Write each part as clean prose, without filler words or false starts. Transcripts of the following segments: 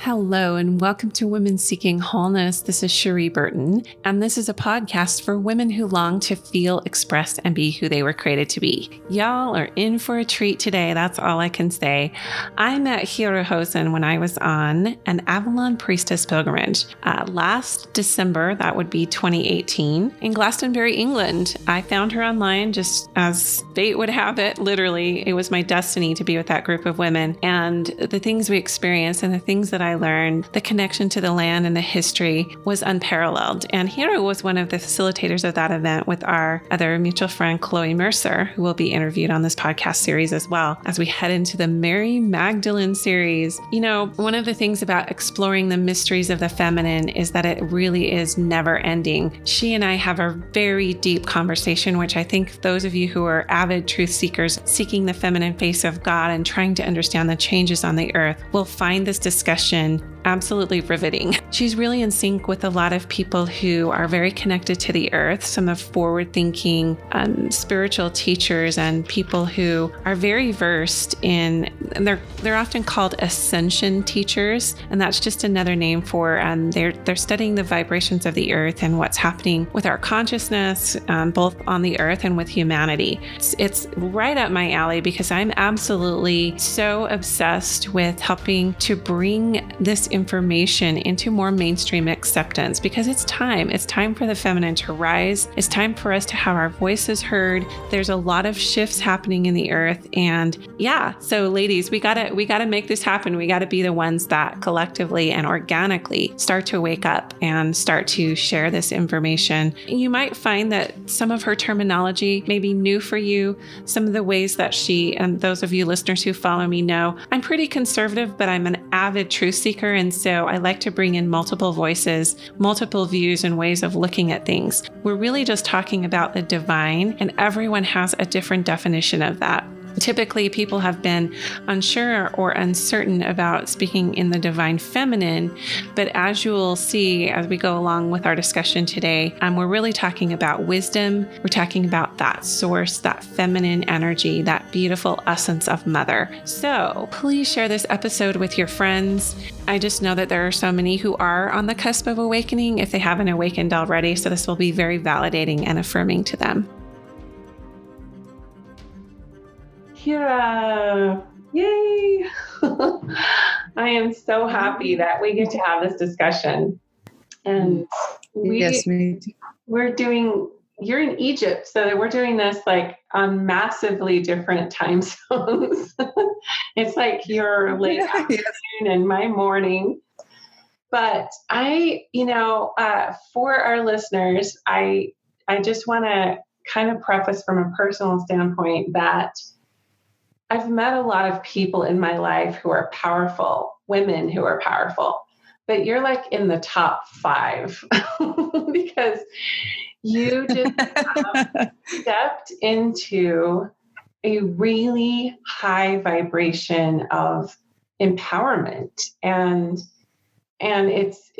Hello, and welcome to Women Seeking Wholeness. This is Cherie Burton, and this is a podcast for women who long to feel, express, and be who they were created to be. Y'all are in for a treat today. That's all I can say. I met Hira Hosen when I was on an Avalon Priestess Pilgrimage last December, that would be 2018, in Glastonbury, England. I found her online just as fate would have it. Literally, it was my destiny to be with that group of women, and the things we experienced and the things that I learned, the connection to the land and the history was unparalleled. And Hira was one of the facilitators of that event with our other mutual friend, Chloe Mercer, who will be interviewed on this podcast series as well as we head into the Mary Magdalene series. You know, one of the things about exploring the mysteries of the feminine is that it really is never ending. She and I have a very deep conversation, which I think those of you who are avid truth seekers seeking the feminine face of God and trying to understand the changes on the earth will find this discussion absolutely riveting. She's really in sync with a lot of people who are very connected to the earth, some of forward-thinking spiritual teachers and people who are very versed in, and they're often called ascension teachers, and that's just another name for they're studying the vibrations of the earth and what's happening with our consciousness, both on the earth and with humanity. It's right up my alley because I'm absolutely so obsessed with helping to bring this information into more mainstream acceptance, because it's time for the feminine to rise. It's time for us to have our voices heard. There's a lot of shifts happening in the earth, and so ladies, we gotta make this happen. We gotta be the ones that collectively and organically start to wake up and start to share this information. You might find that some of her terminology may be new for you. Some of the ways that she, and those of you listeners who follow me know, I'm pretty conservative, but I'm an avid truth seeker. And so I like to bring in multiple voices, multiple views and ways of looking at things. We're really just talking about the divine, and everyone has a different definition of that. Typically, people have been unsure or uncertain about speaking in the divine feminine, but as you will see as we go along with our discussion today, we're really talking about wisdom. We're talking about that source, that feminine energy, that beautiful essence of mother. So please share this episode with your friends. I just know that there are so many who are on the cusp of awakening if they haven't awakened already, so this will be very validating and affirming to them. Hira, yay! I am so happy that we get to have this discussion. And yes, me too. You're in Egypt, so we're doing this like on massively different time zones. It's like your late afternoon and my morning. But for our listeners, I just want to kind of preface from a personal standpoint that I've met a lot of people in my life who are powerful, women who are powerful, but you're like in the top 5 because you just stepped into a really high vibration of empowerment, and it's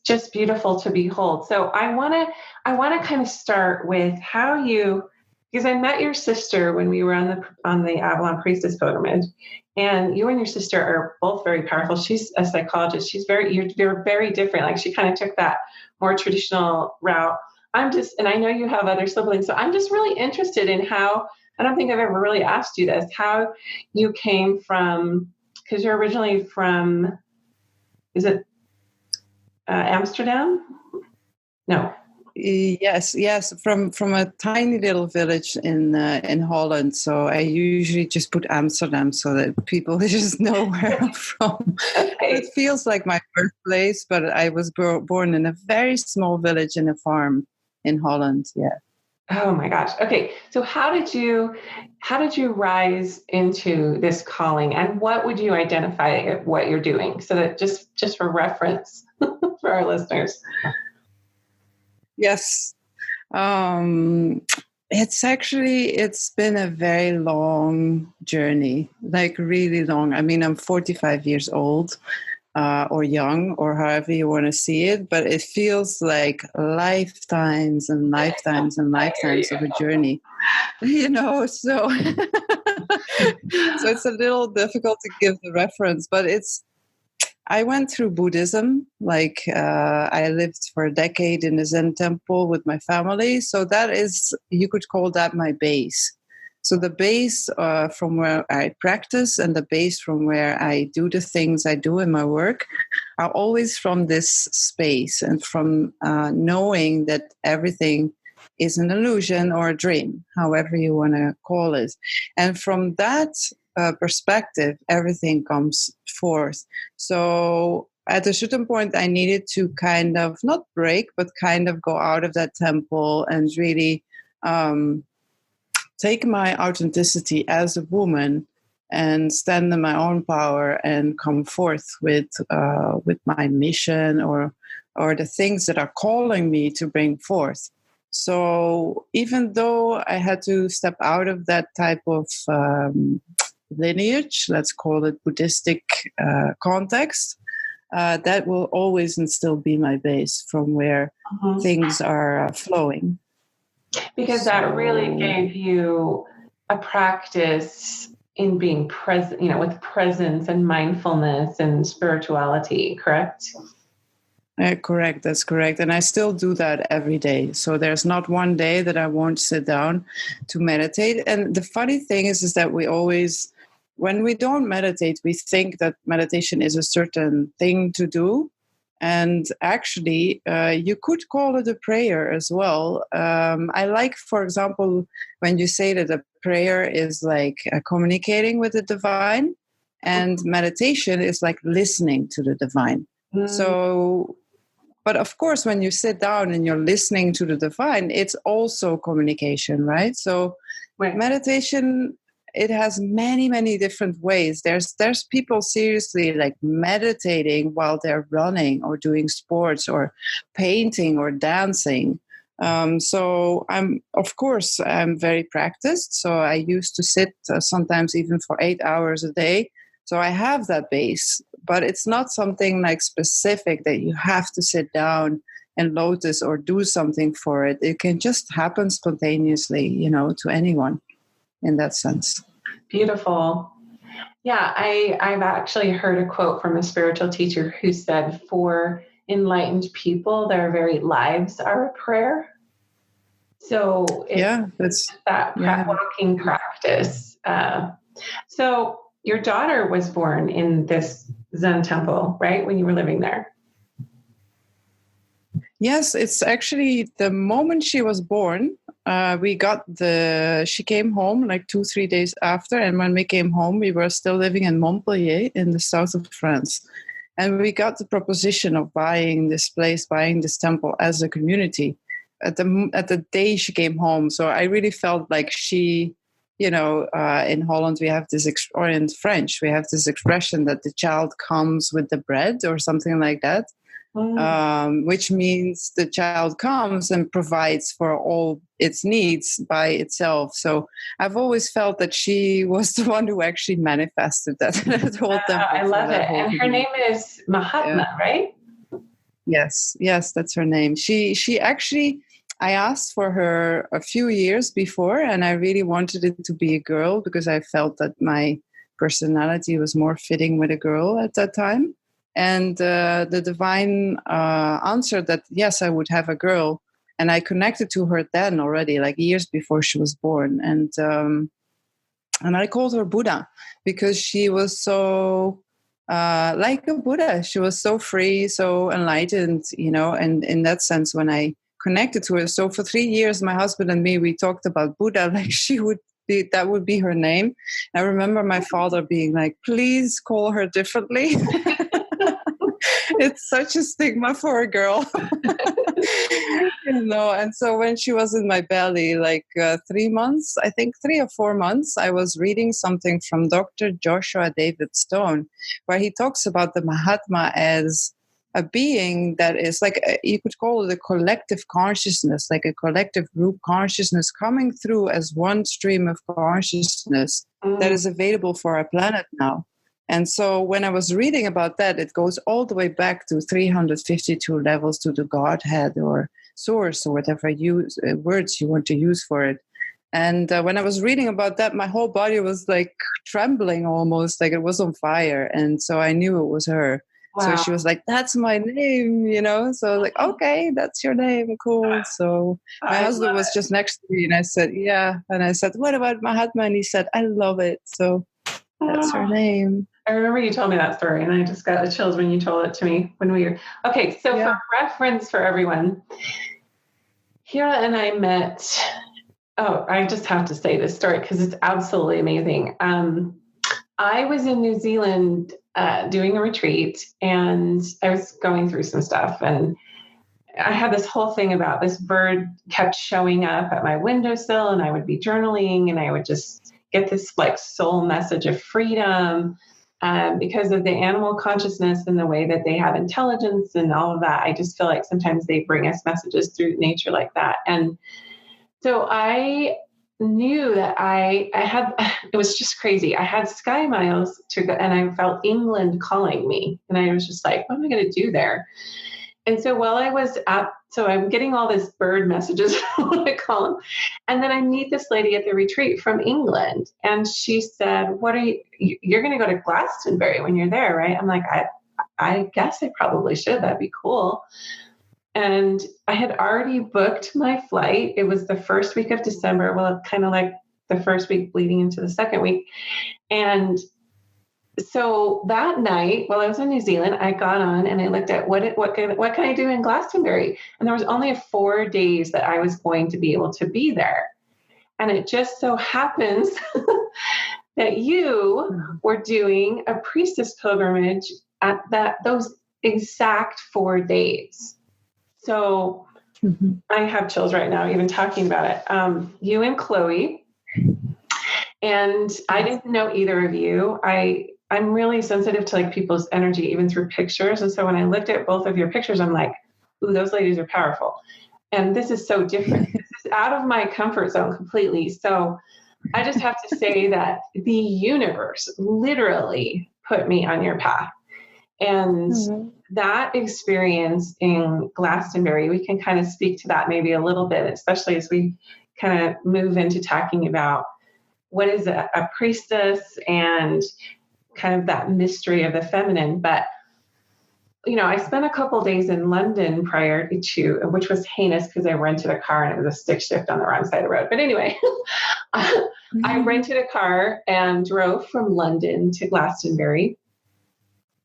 just beautiful to behold. So I want to kind of start with how you. Because I met your sister when we were on the Avalon Priestess Pilgrimage, and you and your sister are both very powerful. She's a psychologist. You're very different. Like she kind of took that more traditional route. And I know you have other siblings, so I'm just really interested in how. I don't think I've ever really asked you this. How you came from? Because you're originally from. Is it Amsterdam? No. Yes, from a tiny little village in Holland. So I usually just put Amsterdam so that people just know where I'm from. Okay. It feels like my birthplace, but I was born in a very small village in a farm in Holland. Yeah. Oh my gosh. Okay. So how did you rise into this calling, and what would you identify what you're doing? So that just for reference for our listeners. Yes. It's been a very long journey, like really long. I mean, I'm 45 years old, or young, or however you want to see it, but it feels like lifetimes and lifetimes and lifetimes of a journey, so so it's a little difficult to give the reference, but I went through Buddhism. Like I lived for a decade in a Zen temple with my family. So that is, you could call that my base. So the base from where I practice and the base from where I do the things I do in my work are always from this space and from knowing that everything is an illusion or a dream, however you want to call it. And from that perspective, everything comes forth. So at a certain point, I needed to kind of not break, but kind of go out of that temple and really take my authenticity as a woman and stand in my own power and come forth with my mission or the things that are calling me to bring forth. So even though I had to step out of that type of lineage, let's call it Buddhistic context, that will always and still be my base from where things are flowing. Because that really gave you a practice in being present, with presence and mindfulness and spirituality, correct? Correct, that's correct. And I still do that every day. So there's not one day that I won't sit down to meditate. And the funny thing is that we always, when we don't meditate, we think that meditation is a certain thing to do. And actually, you could call it a prayer as well. I like, for example, when you say that a prayer is like communicating with the divine, and meditation is like listening to the divine. So, but of course, when you sit down and you're listening to the divine, it's also communication, right? So, meditation, it has many, many different ways. There's people seriously like meditating while they're running or doing sports or painting or dancing. So I'm very practiced. So I used to sit sometimes even for 8 hours a day. So I have that base, but it's not something like specific that you have to sit down and lotus or do something for it. It can just happen spontaneously, to anyone. In that sense. Beautiful. Yeah, I've actually heard a quote from a spiritual teacher who said, for enlightened people, their very lives are a prayer. So it's that walking practice. So your daughter was born in this Zen temple, right? When you were living there. Yes, it's actually the moment she was born, she came home like 2-3 days after. And when we came home, we were still living in Montpellier in the south of France. And we got the proposition of buying this temple as a community at the day she came home. So I really felt like she, in Holland, we have this, or in French, we have this expression that the child comes with the bread or something like that. Which means the child comes and provides for all its needs by itself. So I've always felt that she was the one who actually manifested that whole temple. I love it. And her name is Mahatma, right? Yes, that's her name. She actually, I asked for her a few years before, and I really wanted it to be a girl because I felt that my personality was more fitting with a girl at that time. And the divine answered that, yes, I would have a girl. And I connected to her then already, like years before she was born. And I called her Buddha because she was so like a Buddha. She was so free, so enlightened, and in that sense, when I connected to her. So for 3 years, my husband and me, we talked about Buddha, like that would be her name. I remember my father being like, please call her differently. It's such a stigma for a girl. And so when she was in my belly, like 3 months, I think 3 or 4 months, I was reading something from Dr. Joshua David Stone, where he talks about the Mahatma as a being that is like, you could call it a collective consciousness, like a collective group consciousness coming through as one stream of consciousness that is available for our planet now. And so when I was reading about that, it goes all the way back to 352 levels to the Godhead or source or whatever words you want to use for it. And when I was reading about that, my whole body was like trembling almost, like it was on fire. And so I knew it was her. So Wow. she was like, that's my name, So I was like, okay, that's your name. Cool. So my I husband love was just next to me and I said, yeah. And I said, what about Mahatma? And he said, I love it. So that's her it. name. I remember you told me that story, and I just got the chills when you told it to me when we were. Okay, so Yeah. for reference for everyone, Hira and I met. Oh, I just have to say this story because it's absolutely amazing. I was in New Zealand doing a retreat, and I was going through some stuff, and I had this whole thing about this bird kept showing up at my windowsill, and I would be journaling, and I would just get this like soul message of freedom. Because of the animal consciousness and the way that they have intelligence and all of that, I just feel like sometimes they bring us messages through nature like that. And so I knew that I had, it was just crazy. I had sky miles to go, and I felt England calling me. And I was just like, what am I going to do there? And so while I was so I'm getting all these bird messages, what I call them. And then I meet this lady at the retreat from England. And she said, you're going to go to Glastonbury when you're there, right? I'm like, I guess I probably should. That'd be cool. And I had already booked my flight. It was the first week of December. Well, kind of like the first week bleeding into the second week. And so that night, while I was in New Zealand, I got on and I looked at what can I do in Glastonbury, and there was only 4 days that I was going to be able to be there, and it just so happens that you were doing a priestess pilgrimage at those exact 4 days. So I have chills right now, even talking about it. You and Chloe, and I didn't know either of you. I'm really sensitive to like people's energy, even through pictures. And so when I looked at both of your pictures, I'm like, ooh, those ladies are powerful. And this is so different. This is out of my comfort zone completely. So I just have to say that the universe literally put me on your path. And that experience in Glastonbury, we can kind of speak to that maybe a little bit, especially as we kind of move into talking about what is a priestess and kind of that mystery of the feminine. But, I spent a couple of days in London prior to, which was heinous because I rented a car and it was a stick shift on the wrong side of the road. But anyway, I rented a car and drove from London to Glastonbury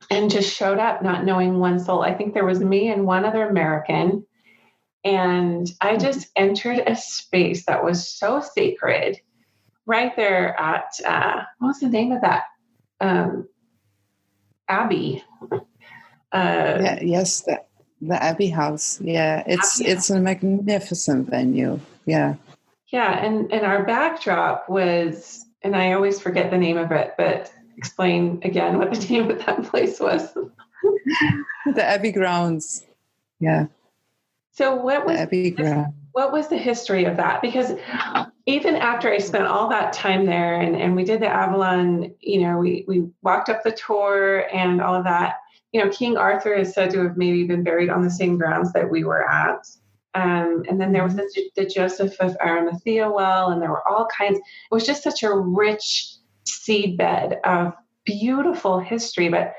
and just showed up not knowing one soul. I think there was me and one other American. And I just entered a space that was so sacred right there at, what was the name of that? Abbey. Yes, the Abbey House. Yeah, it's a magnificent venue. Yeah. Yeah, and our backdrop was, and I always forget the name of it, but explain again what the name of that place was. The Abbey grounds. Yeah. So what was the history of that? Because even after I spent all that time there and we did the Avalon, we walked up the tour and all of that, King Arthur is said to have maybe been buried on the same grounds that we were at. And then there was the Joseph of Arimathea well, and there were all kinds. It was just such a rich seedbed of beautiful history. But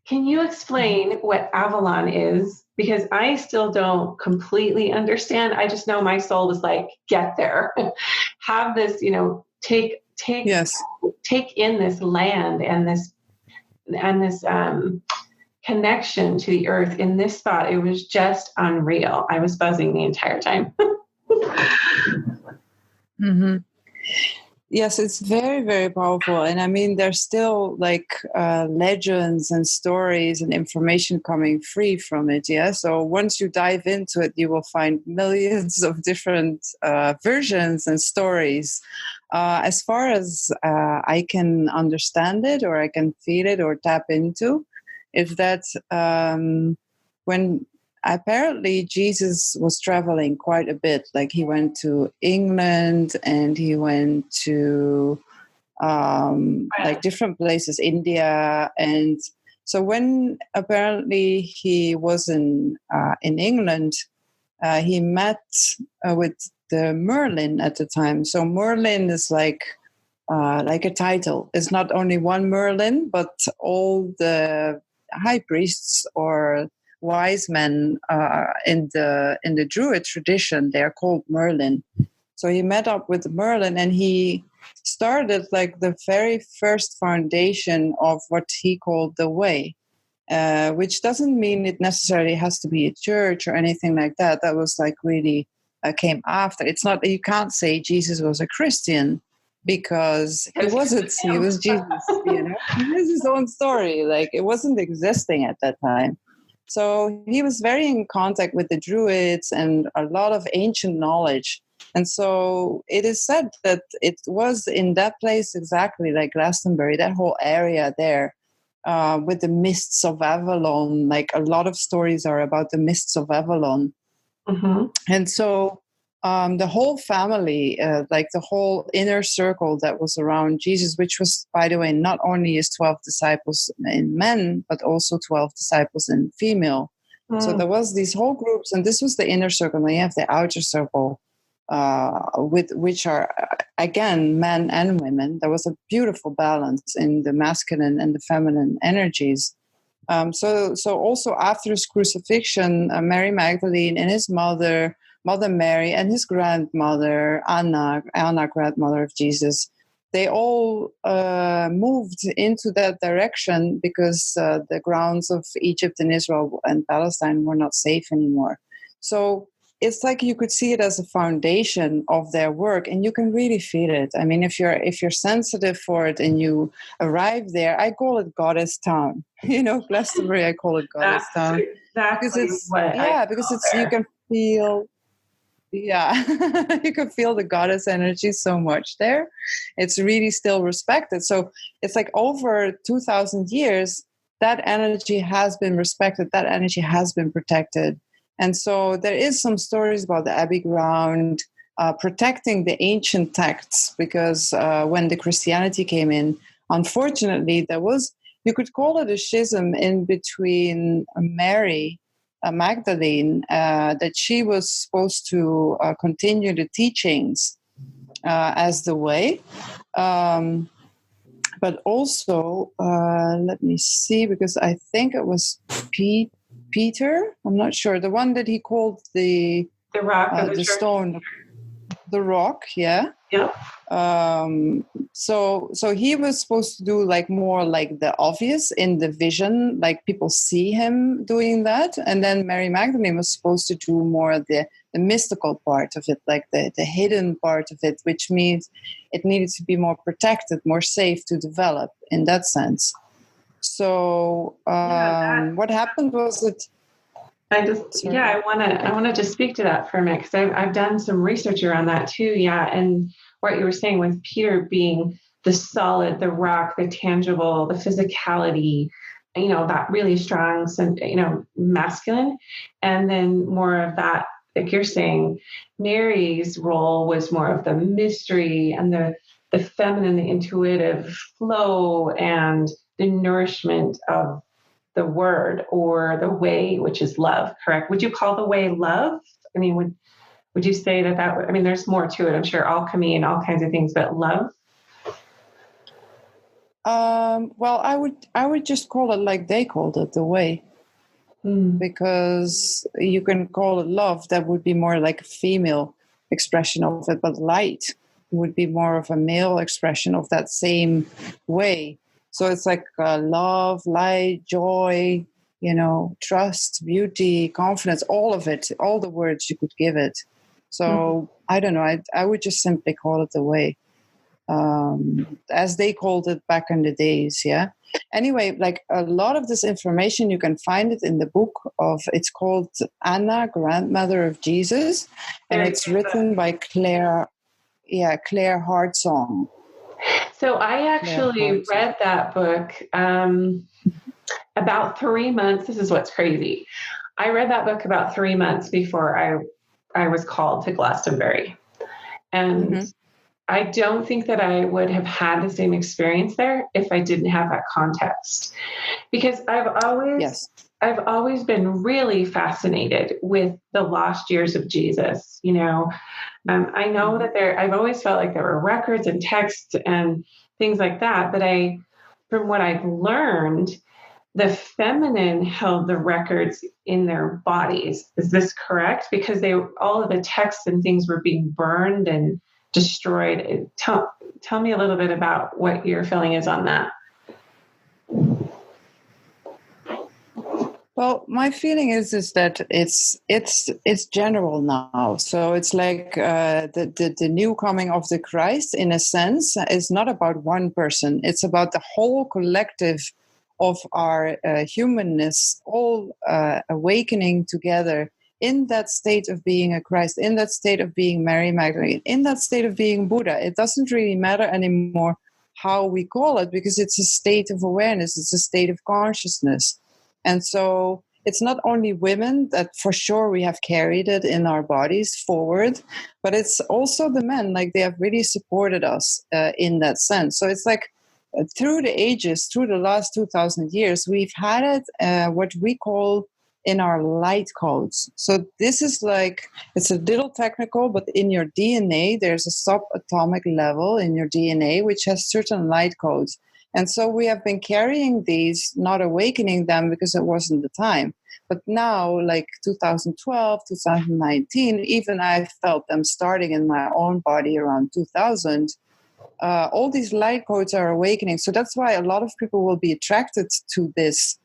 can you explain what Avalon is? Because I still don't completely understand. I just know my soul was like, get there, have this, take in this land and this connection to the earth in this spot. It was just unreal. I was buzzing the entire time. Yes, it's very, very powerful. And I mean, there's still like legends and stories and information coming free from it. Yeah. So once you dive into it, you will find millions of different versions and stories. As far as I can understand it, or I can feel it, or tap into, is that when apparently Jesus was traveling quite a bit. Like he went to England and he went to like different places, India. And so when apparently he was in England, he met with the Merlin at the time. So Merlin is like a title. It's not only one Merlin, but all the high priests or wise men in the Druid tradition. They're called Merlin. So he met up with Merlin, and he started like the very first foundation of what he called the way, which doesn't mean it necessarily has to be a church or anything like that. That was like really came after. It's not, you can't say Jesus was a Christian, because he wasn't. He was Jesus. He has his own story. Like, it wasn't existing at that time. So he was very in contact with the Druids and a lot of ancient knowledge. And so it is said that it was in that place, exactly like Glastonbury, that whole area there, with the mists of Avalon. Like, a lot of stories are about the mists of Avalon. Mm-hmm. And so the whole family, like the whole inner circle that was around Jesus, which was, by the way, not only his 12 disciples in men, but also 12 disciples in female. So there was these whole groups, and this was the inner circle. And you have the outer circle, with which are, again, men and women. There was a beautiful balance in the masculine and the feminine energies. So also after his crucifixion, Mary Magdalene and his mother Mary, and his grandmother, Anna, grandmother of Jesus, they all moved into that direction because the grounds of Egypt and Israel and Palestine were not safe anymore. So it's like you could see it as a foundation of their work, and you can really feel it. I mean, if you're sensitive for it and you arrive there, I call it Goddess Town. Glastonbury, I call it Goddess Town. Exactly because it's you can feel. Yeah, you can feel the goddess energy so much there. It's really still respected. So it's like over 2,000 years, that energy has been respected. That energy has been protected. And so there is some stories about the Abbey ground protecting the ancient texts, because when the Christianity came in, unfortunately, there was, you could call it a schism in between Mary Magdalene, that she was supposed to continue the teachings as the way. But also, let me see, because I think it was Peter, I'm not sure, the one that he called the rock of the stone, the rock, yeah. Yep. So he was supposed to do like more like the obvious in the vision, like people see him doing that, and then Mary Magdalene was supposed to do more the mystical part of it, like the hidden part of it, which means it needed to be more protected, more safe to develop in that sense. So what happened was that I want to just speak to that for a minute, because I've done some research around that too. Yeah. And what you were saying with Peter being the solid, the rock, the tangible, the physicality, that really strong, masculine. And then more of that, like you're saying, Mary's role was more of the mystery and the feminine, the intuitive flow and the nourishment of the word, or the way, which is love, correct? Would you call the way love? I mean, would you say that I mean, there's more to it, I'm sure, alchemy and all kinds of things, but love? Well, I would just call it like they called it, the way. Because you can call it love, that would be more like a female expression of it, but light would be more of a male expression of that same way. So it's like love, light, joy, trust, beauty, confidence, all of it, all the words you could give it. So I don't know, I would just simply call it the way, as they called it back in the days, yeah. Anyway, like a lot of this information, you can find it in the book it's called Anna, Grandmother of Jesus, and it's written by Claire Hartsong. So I actually read that book about 3 months. This is what's crazy. I read that book about 3 months before I was called to Glastonbury. And I don't think that I would have had the same experience there if I didn't have that context. Because I've always been really fascinated with the lost years of Jesus. I know that I've always felt like there were records and texts and things like that. But from what I've learned, the feminine held the records in their bodies. Is this correct? Because all of the texts and things were being burned and destroyed. Tell me a little bit about what your feeling is on that. Well, my feeling is that it's general now. So it's like the new coming of the Christ, in a sense, is not about one person. It's about the whole collective of our humanness, all awakening together in that state of being a Christ, in that state of being Mary Magdalene, in that state of being Buddha. It doesn't really matter anymore how we call it, because it's a state of awareness. It's a state of consciousness. And so it's not only women that for sure we have carried it in our bodies forward, but it's also the men. Like, they have really supported us in that sense. So it's like through the ages, through the last 2,000 years, we've had it what we call in our light codes. So this is like, it's a little technical, but in your DNA, there's a subatomic level in your DNA which has certain light codes. And so we have been carrying these, not awakening them because it wasn't the time. But now, like 2012, 2019, even I felt them starting in my own body around 2000. All these light codes are awakening. So that's why a lot of people will be attracted to this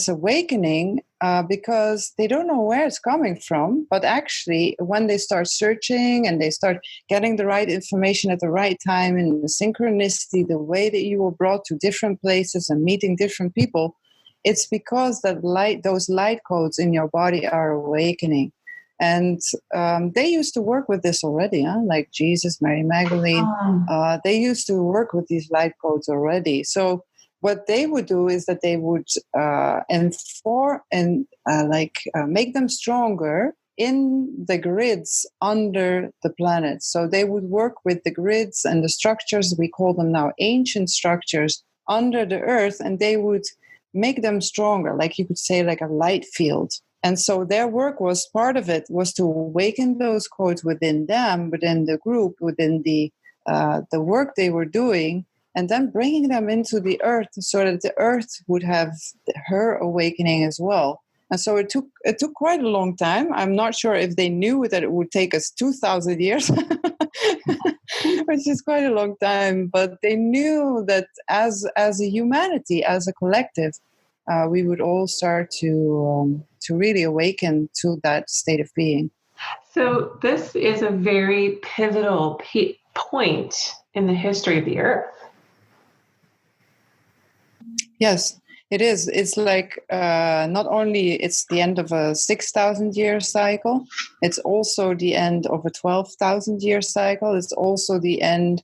awakening because they don't know where it's coming from. But actually, when they start searching and they start getting the right information at the right time, and the synchronicity, the way that you were brought to different places and meeting different people, it's because those light codes in your body are awakening. And they used to work with this already, like Jesus, Mary Magdalene. They used to work with these light codes already. So what they would do is that they would make them stronger in the grids under the planet. So they would work with the grids and the structures, we call them now ancient structures, under the earth, and they would make them stronger, like you could say, like a light field. And so their work was, part of it was to awaken those codes within them, within the group, within the work they were doing, and then bringing them into the earth so that the earth would have her awakening as well. And so it took quite a long time. I'm not sure if they knew that it would take us 2,000 years, which is quite a long time. But they knew that as a humanity, as a collective, we would all start to really awaken to that state of being. So this is a very pivotal point in the history of the earth. Yes, it is. It's like not only it's the end of a 6,000 year cycle, it's also the end of a 12,000 year cycle. It's also the end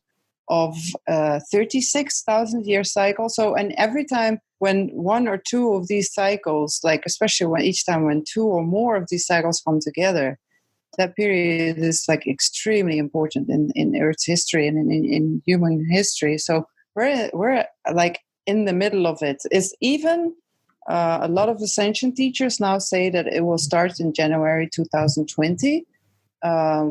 of a 36,000 year cycle. So, and every time when one or two of these cycles, like especially when two or more of these cycles come together, that period is like extremely important in Earth's history and in human history. So we're like in the middle of it. Is even a lot of Ascension teachers now say that it will start in January 2020,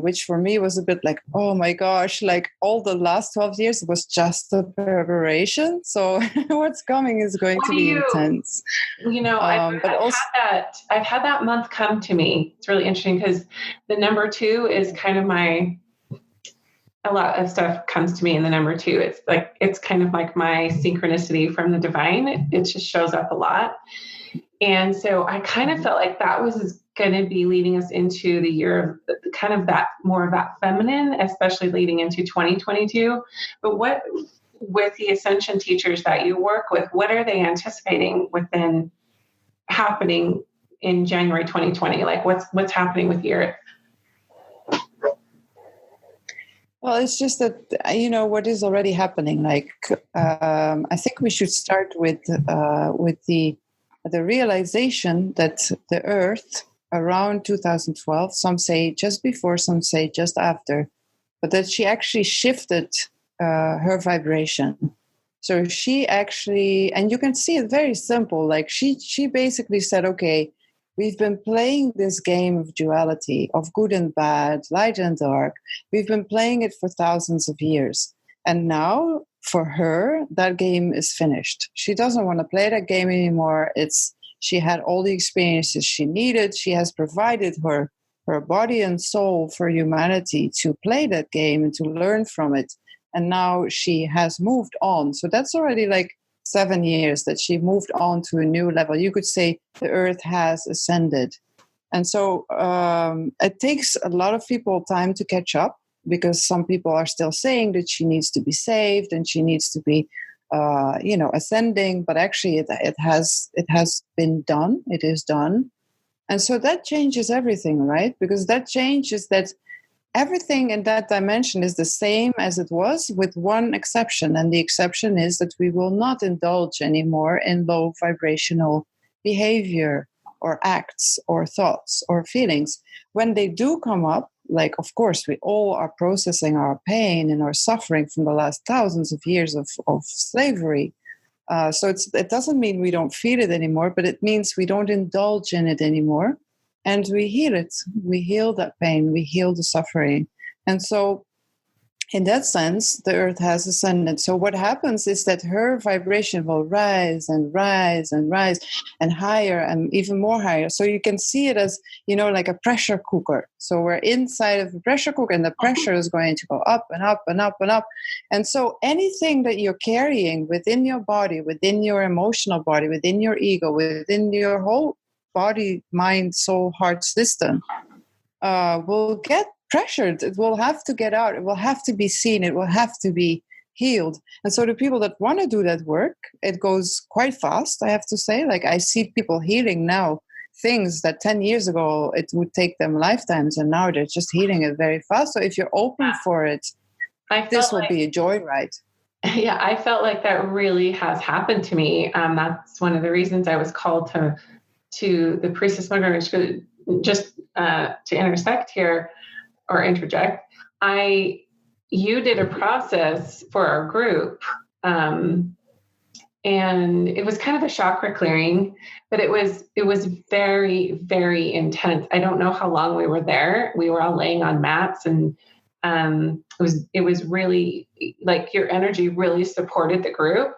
which for me was a bit like, oh my gosh, like all the last 12 years was just the preparation. So what's coming is going to be intense. I've had that month come to me. It's really interesting because the number 2 is kind of a lot of stuff comes to me in the number 2. It's kind of like my synchronicity from the divine. It just shows up a lot. And so I kind of felt like that was going to be leading us into the year of kind of that, more of that feminine, especially leading into 2022. But what, with the Ascension teachers that you work with, what are they anticipating within happening in January 2020? Like what's happening with the earth? Well, it's just that, what is already happening. Like, I think we should start with the realization that the Earth around 2012, some say just before, some say just after, but that she actually shifted her vibration. So she actually, and you can see it very simple, like she basically said, okay, we've been playing this game of duality, of good and bad, light and dark. We've been playing it for thousands of years. And now, for her, that game is finished. She doesn't want to play that game anymore. She had all the experiences she needed. She has provided her body and soul for humanity to play that game and to learn from it. And now she has moved on. So that's already like 7 years that she moved on to a new level. You could say the earth has ascended. And so it takes a lot of people time to catch up, because some people are still saying that she needs to be saved and she needs to be, ascending. But actually it has been done. It is done. And so that changes everything, right? Because that changes that everything in that dimension is the same as it was, with one exception. And the exception is that we will not indulge anymore in low vibrational behavior or acts or thoughts or feelings. When they do come up, like, of course, we all are processing our pain and our suffering from the last thousands of years of slavery. So it doesn't mean we don't feel it anymore, but it means we don't indulge in it anymore. And we heal it. We heal that pain. We heal the suffering. And so in that sense, the earth has ascended. So what happens is that her vibration will rise and rise and rise and higher and even more higher. So you can see it as, like a pressure cooker. So we're inside of a pressure cooker, and the pressure is going to go up and up and up and up. And so anything that you're carrying within your body, within your emotional body, within your ego, within your whole body, mind, soul, heart system will get pressured. It will have to get out. It will have to be seen. It will have to be healed. And so the people that want to do that work, it goes quite fast, I have to say. Like, I see people healing now things that 10 years ago it would take them lifetimes, and now they're just healing it very fast. So if you're open for it, this will be a joyride. Yeah, I felt like that really has happened to me. That's one of the reasons I was called to the Priestess Pilgrimage. Just to intersect here or interject, you did a process for our group, and it was kind of a chakra clearing, but it was very, very intense. I don't know how long we were there. We were all laying on mats, and it was really like your energy really supported the group.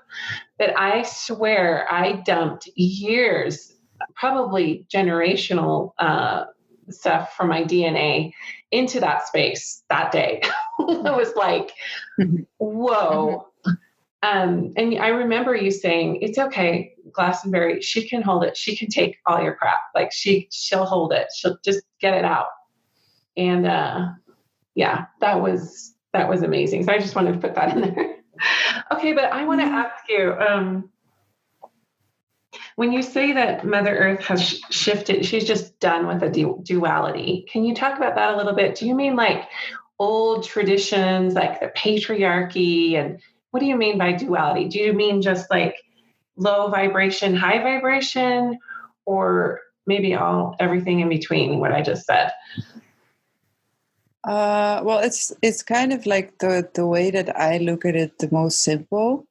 But I swear I dumped years, probably generational stuff from my DNA into that space that day. It was like, whoa. And I remember you saying, it's okay, Glastonbury, she can hold it. She can take all your crap. Like she'll hold it. She'll just get it out. And yeah, that was amazing. So I just wanted to put that in there. Okay, but I want to ask you, when you say that Mother Earth has shifted, she's just done with the duality. Can you talk about that a little bit? Do you mean like old traditions, like the patriarchy? And what do you mean by duality? Do you mean just like low vibration, high vibration, or maybe everything in between what I just said? Well, it's kind of like the way that I look at it, the most simple.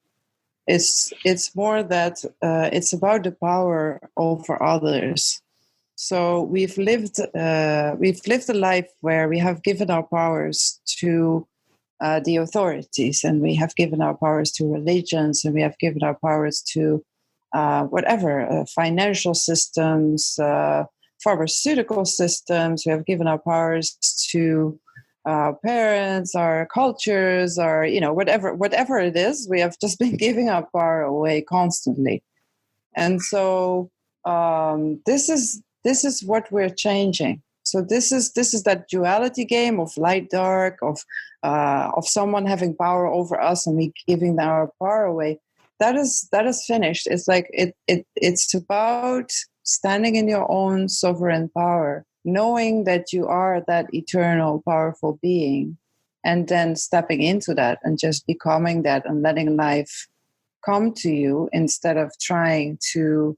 It's more that it's about the power over others. So we've lived a life where we have given our powers to the authorities, and we have given our powers to religions, and we have given our powers to financial systems, pharmaceutical systems. We have given our powers to our parents, our cultures, our, whatever it is, we have just been giving our power away constantly. And so this is what we're changing. So this is that duality game of light, dark, of someone having power over us and we giving our power away. That is finished. It's like it's about standing in your own sovereign power, knowing that you are that eternal, powerful being, and then stepping into that and just becoming that and letting life come to you instead of trying to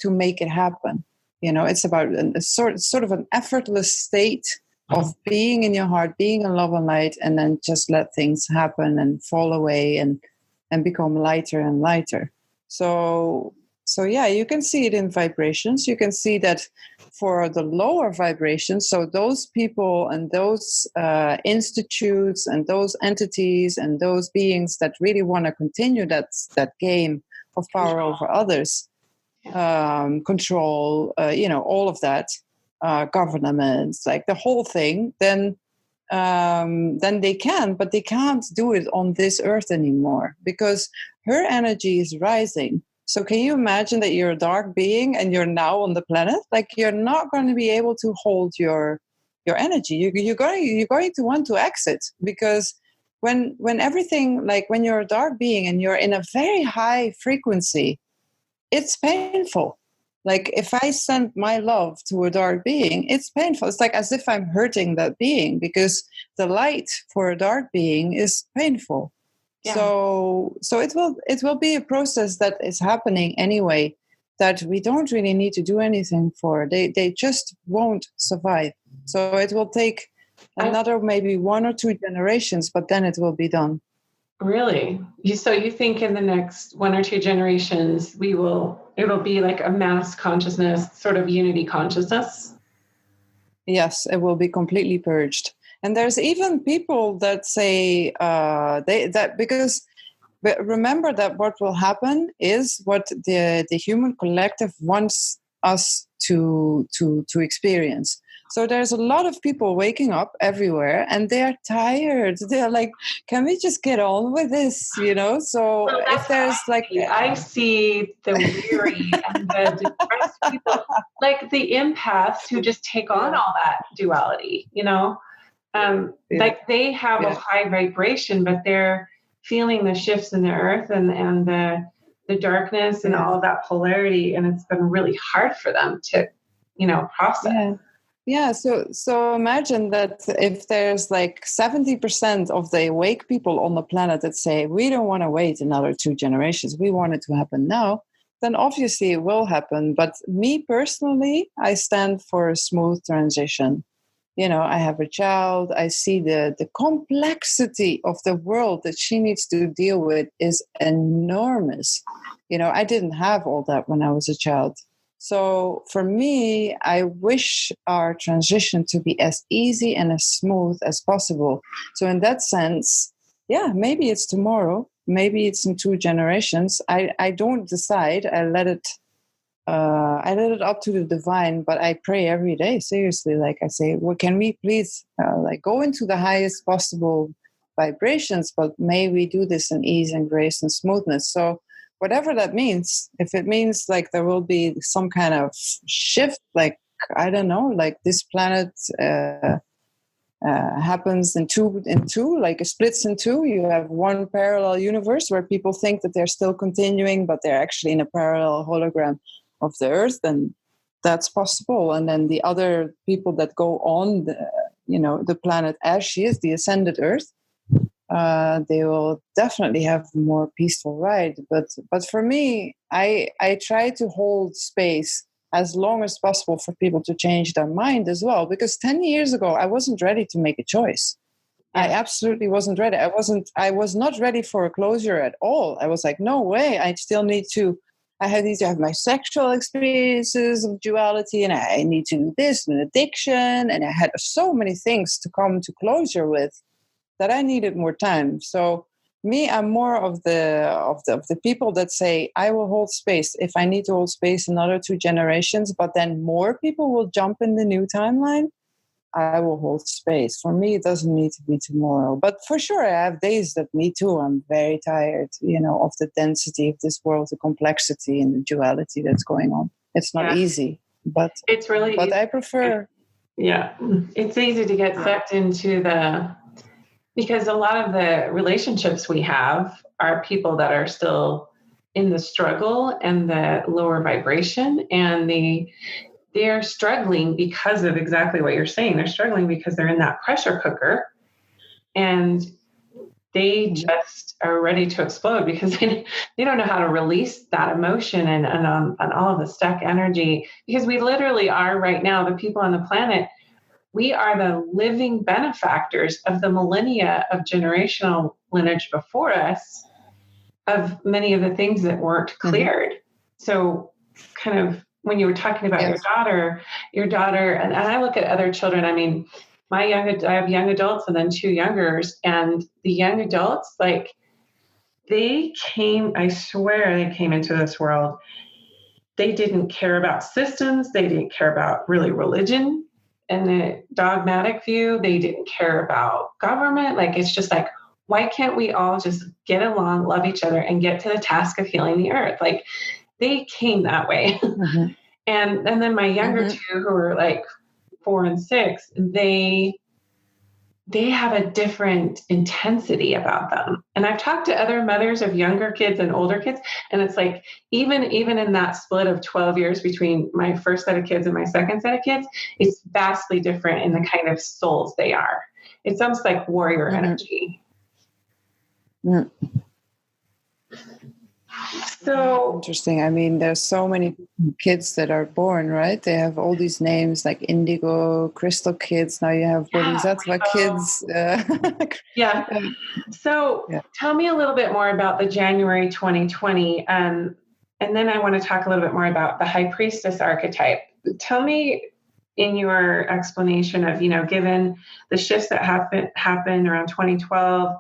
make it happen. It's about a sort of an effortless state of being in your heart, being in love and light, and then just let things happen and fall away and become lighter and lighter. So So yeah, you can see it in vibrations. You can see that for the lower vibrations, so those people and those institutes and those entities and those beings that really want to continue that game of power over others, control, all of that, governments, like the whole thing, then they can, but they can't do it on this earth anymore because her energy is rising. So can you imagine that you're a dark being and you're now on the planet? Like, you're not going to be able to hold your energy. You're going to want to exit, because when everything, like when you're a dark being and you're in a very high frequency, it's painful. Like, if I send my love to a dark being, it's painful. It's like as if I'm hurting that being, because the light for a dark being is painful. Yeah. So it will be a process that is happening anyway, that we don't really need to do anything for. They just won't survive. So it will take another maybe 1 or 2 generations, but then it will be done. Really? So you think in the next 1 or 2 generations, it'll be like a mass consciousness, sort of unity consciousness? Yes, it will be completely purged. And there's even people that say but remember that what will happen is what the human collective wants us to experience. So there's a lot of people waking up everywhere and they're tired. They're like, can we just get on with this? So if there's I see the weary and the depressed people, like the empaths who just take on all that duality, like they have a high vibration, but they're feeling the shifts in the earth and the darkness and all of that polarity. And it's been really hard for them to, process. Yeah, so imagine that if there's like 70% of the awake people on the planet that say, we don't want to wait another 2 generations, we want it to happen now, then obviously it will happen. But me personally, I stand for a smooth transition. I have a child. I see the complexity of the world that she needs to deal with is enormous. I didn't have all that when I was a child. So for me, I wish our transition to be as easy and as smooth as possible. So in that sense, yeah, maybe it's tomorrow, maybe it's in 2 generations. I don't decide. I let it up to the divine, but I pray every day, seriously. Like I say, well, can we please go into the highest possible vibrations, but may we do this in ease and grace and smoothness. So whatever that means, if it means like there will be some kind of shift, like, I don't know, like this planet happens in two, like it splits in 2. You have one parallel universe where people think that they're still continuing, but they're actually in a parallel hologram of the earth, then that's possible. And then the other people that go on the planet as she is, the ascended earth, they will definitely have a more peaceful ride. But for me, I try to hold space as long as possible for people to change their mind as well. Because 10 years ago, I wasn't ready to make a choice. Yeah. I absolutely wasn't ready. I was not ready for a closure at all. I was like, no way. I need to have my sexual experiences of duality, and I need to do this and addiction. And I had so many things to come to closure with that I needed more time. So me, I'm more of the people that say, I will hold space. If I need to hold space another 2 generations, but then more people will jump in the new timeline, I will hold space. For me, it doesn't need to be tomorrow. But for sure, I have days that me too, I'm very tired, of the density of this world, the complexity and the duality that's going on. It's not easy, but it's really but I prefer. Yeah. It's easy to get sucked into because a lot of the relationships we have are people that are still in the struggle and the lower vibration, and they're struggling because of exactly what you're saying. They're struggling because they're in that pressure cooker and they just are ready to explode because they don't know how to release that emotion and all of the stuck energy. Because we literally are right now, the people on the planet, we are the living benefactors of the millennia of generational lineage before us, of many of the things that weren't cleared. so kind of when you were talking about Yes. your daughter, and I look at other children, I mean, I have young adults and then two youngers, and the young adults, like I swear they came into this world. They didn't care about systems. They didn't care about really religion and the dogmatic view. They didn't care about government. Like, it's just like, why can't we all just get along, love each other, and get to the task of healing the earth? Like, they came that way. Mm-hmm. and then my younger two, who were like 4 and 6, they have a different intensity about them. And I've talked to other mothers of younger kids and older kids, and it's like, even in that split of 12 years between my first set of kids and my second set of kids, it's vastly different in the kind of souls they are. It's almost like warrior energy. Mm-hmm. So interesting. I mean, there's so many kids that are born, right? They have all these names like indigo, crystal kids. Now you have bodhisattva kids. Yeah. So tell me a little bit more about the January 2020. And then I want to talk a little bit more about the high priestess archetype. Tell me, in your explanation of, given the shifts that happened around 2012,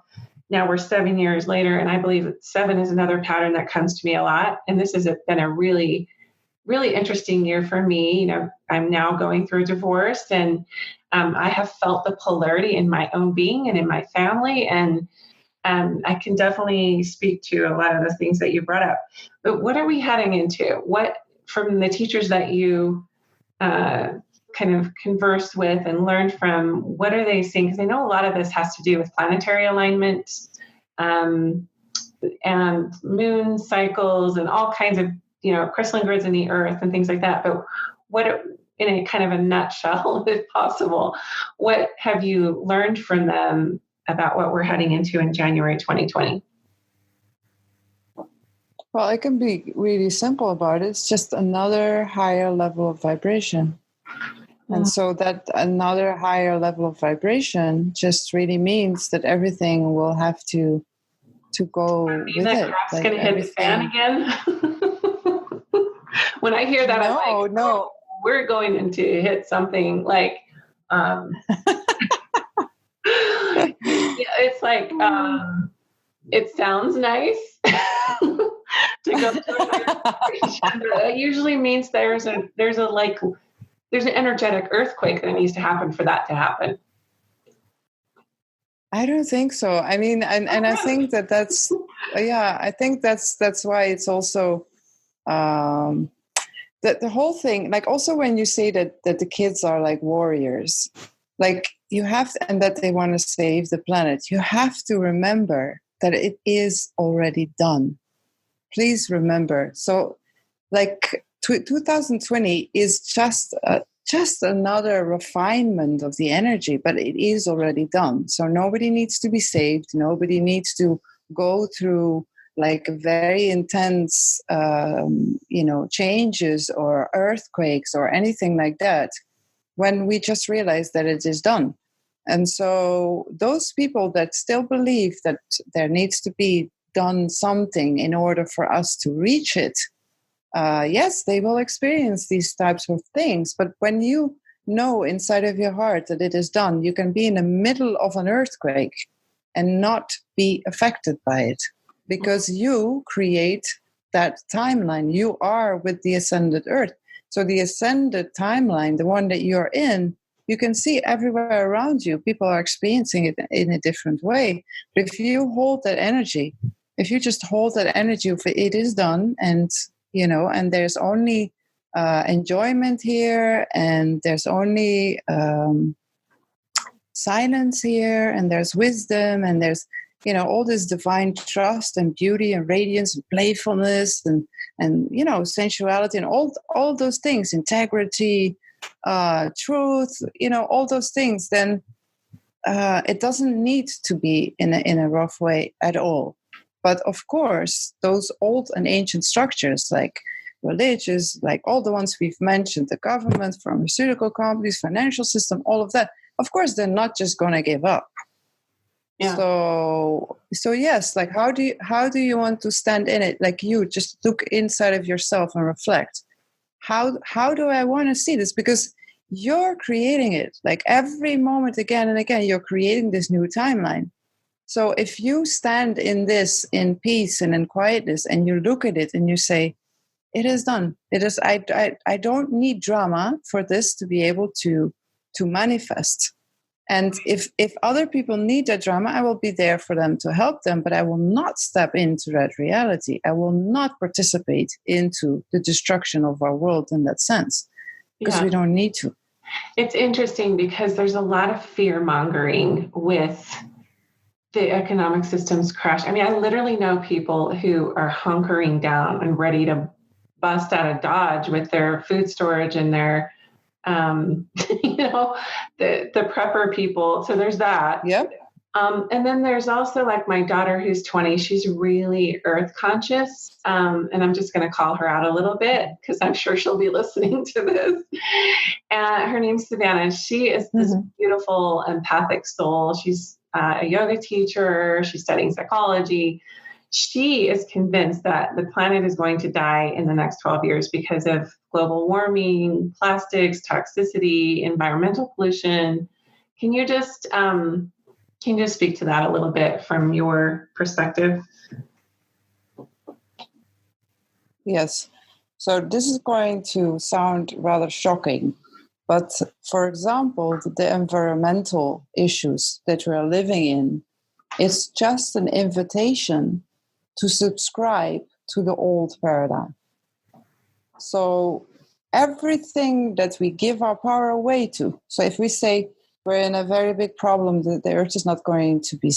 now we're 7 years later, and I believe 7 is another pattern that comes to me a lot. And this has been a really, really interesting year for me. I'm now going through a divorce, and I have felt the polarity in my own being and in my family. And I can definitely speak to a lot of the things that you brought up. But what are we heading into? What, from the teachers that you kind of conversed with and learned from, what are they seeing? Because I know a lot of this has to do with planetary alignment and moon cycles and all kinds of, crystalline grids in the earth and things like that. But what, in a kind of a nutshell, if possible, what have you learned from them about what we're heading into in January 2020? Well, I can be really simple about it. It's just another higher level of vibration. And so that another higher level of vibration just really means that everything will have to go with it. Like going to hit the fan again. When I hear that, I'm like, no, we're going to hit something like, it's like, it sounds nice to go through vibration, but it usually means there's an energetic earthquake that needs to happen for that to happen. I don't think so. I mean, and I think that's I think that's why it's also that the whole thing, like, also when you say that the kids are like warriors, like, you have to, and that they want to save the planet, you have to remember that it is already done. Please remember. So, like, 2020 is just another refinement of the energy, but it is already done. So nobody needs to be saved. Nobody needs to go through like very intense, changes or earthquakes or anything like that, when we just realize that it is done. And so those people that still believe that there needs to be done something in order for us to reach it, yes, they will experience these types of things. But when you know inside of your heart that it is done, you can be in the middle of an earthquake and not be affected by it, because you create that timeline. You are with the ascended earth. So the ascended timeline, the one that you're in, you can see everywhere around you. People are experiencing it in a different way. But if you hold that energy, if you just hold that energy of it is done, and and there's only enjoyment here, and there's only silence here, and there's wisdom, and there's all this divine trust and beauty and radiance and playfulness and sensuality and all those things, integrity, truth, all those things, then it doesn't need to be in a rough way at all. But of course, those old and ancient structures, like religious, like all the ones we've mentioned, the government, pharmaceutical companies, financial system, all of that, of course, they're not just going to give up. Yeah. So yes, like how do you want to stand in it? Like you just look inside of yourself and reflect. How do I want to see this? Because you're creating it. Like every moment again and again, you're creating this new timeline. So if you stand in this in peace and in quietness and you look at it and you say, it is done. It is I don't need drama for this to be able to manifest. And if other people need that drama, I will be there for them to help them, but I will not step into that reality. I will not participate into the destruction of our world in that sense, because we don't need to. It's interesting because there's a lot of fear mongering with the economic system's crash. I mean, I literally know people who are hunkering down and ready to bust out of Dodge with their food storage and their the prepper people. So there's that. Yep. And then there's also like my daughter who's 20, she's really earth conscious. And I'm just going to call her out a little bit because I'm sure she'll be listening to this. And her name's Savannah. She is this beautiful empathic soul. She's a yoga teacher. She's studying psychology. She is convinced that the planet is going to die in the next 12 years because of global warming, plastics, toxicity, environmental pollution. Can you just speak to that a little bit from your perspective? Yes. So this is going to sound rather shocking, but for example, the environmental issues that we are living in, it's just an invitation to subscribe to the old paradigm. So everything that we give our power away to. So if we say we're in a very big problem, that the earth is not going to be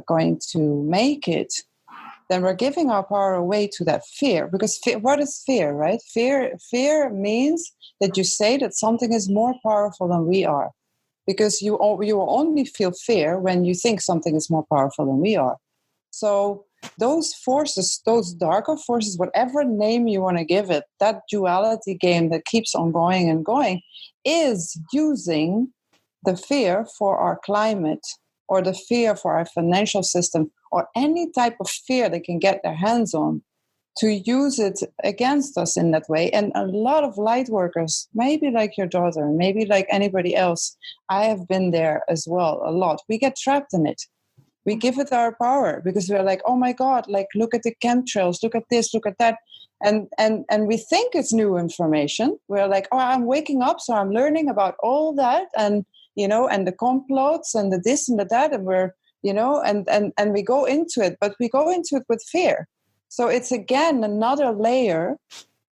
going to make it, then we're giving our power away to that fear. Because what is fear, right? Fear means that you say that something is more powerful than we are. Because you will only feel fear when you think something is more powerful than we are. So those forces, those darker forces, whatever name you want to give it, that duality game that keeps on going and going, is using the fear for our climate or the fear for our financial system or any type of fear they can get their hands on to use it against us in that way. And a lot of light workers, maybe like your daughter, maybe like anybody else, I have been there as well a lot. We get trapped in it. We give it our power because we're like, oh my God, like look at the chemtrails, look at this, look at that. And we think it's new information. We're like, oh, I'm waking up, so I'm learning about all that and the complots and the this and the that, and we're, and we go into it, but we go into it with fear. So it's again another layer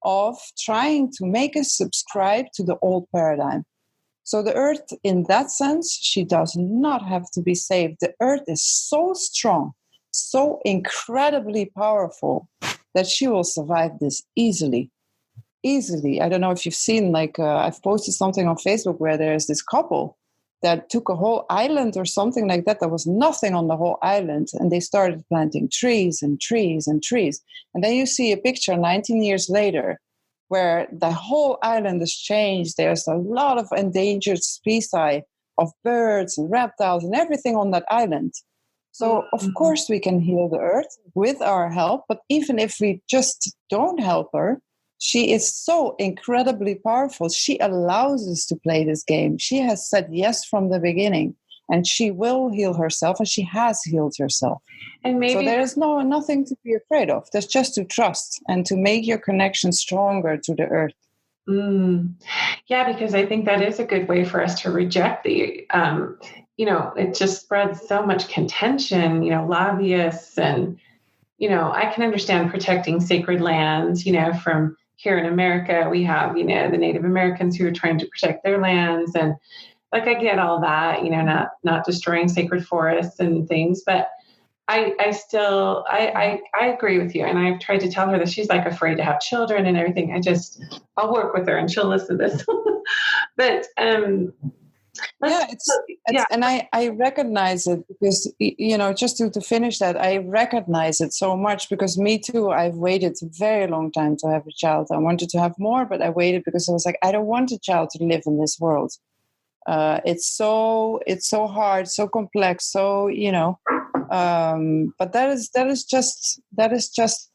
of trying to make us subscribe to the old paradigm. So the earth, in that sense, she does not have to be saved. The earth is so strong, so incredibly powerful that she will survive this easily. Easily. I don't know if you've seen, I've posted something on Facebook where there's this couple that took a whole island or something like that. There was nothing on the whole island. And they started planting trees and trees and trees. And then you see a picture 19 years later where the whole island has changed. There's a lot of endangered species of birds and reptiles and everything on that island. So, of course, we can heal the earth with our help. But even if we just don't help her, she is so incredibly powerful. She allows us to play this game. She has said yes from the beginning, and she will heal herself, and she has healed herself. And maybe so there is nothing to be afraid of. There's just to trust and to make your connection stronger to the earth. Yeah, because I think that is a good way for us to reject the, it just spreads so much contention, lobbyists and, I can understand protecting sacred lands, from here in America, we have, the Native Americans who are trying to protect their lands. And I get all that, not destroying sacred forests and things, but I still agree with you. And I've tried to tell her that she's afraid to have children and everything. I'll work with her and she'll listen to this. But, and I recognize it because, just to finish that, I recognize it so much because me too, I've waited a very long time to have a child. I wanted to have more, but I waited because I was like, I don't want a child to live in this world. It's so hard, so complex, so but that is just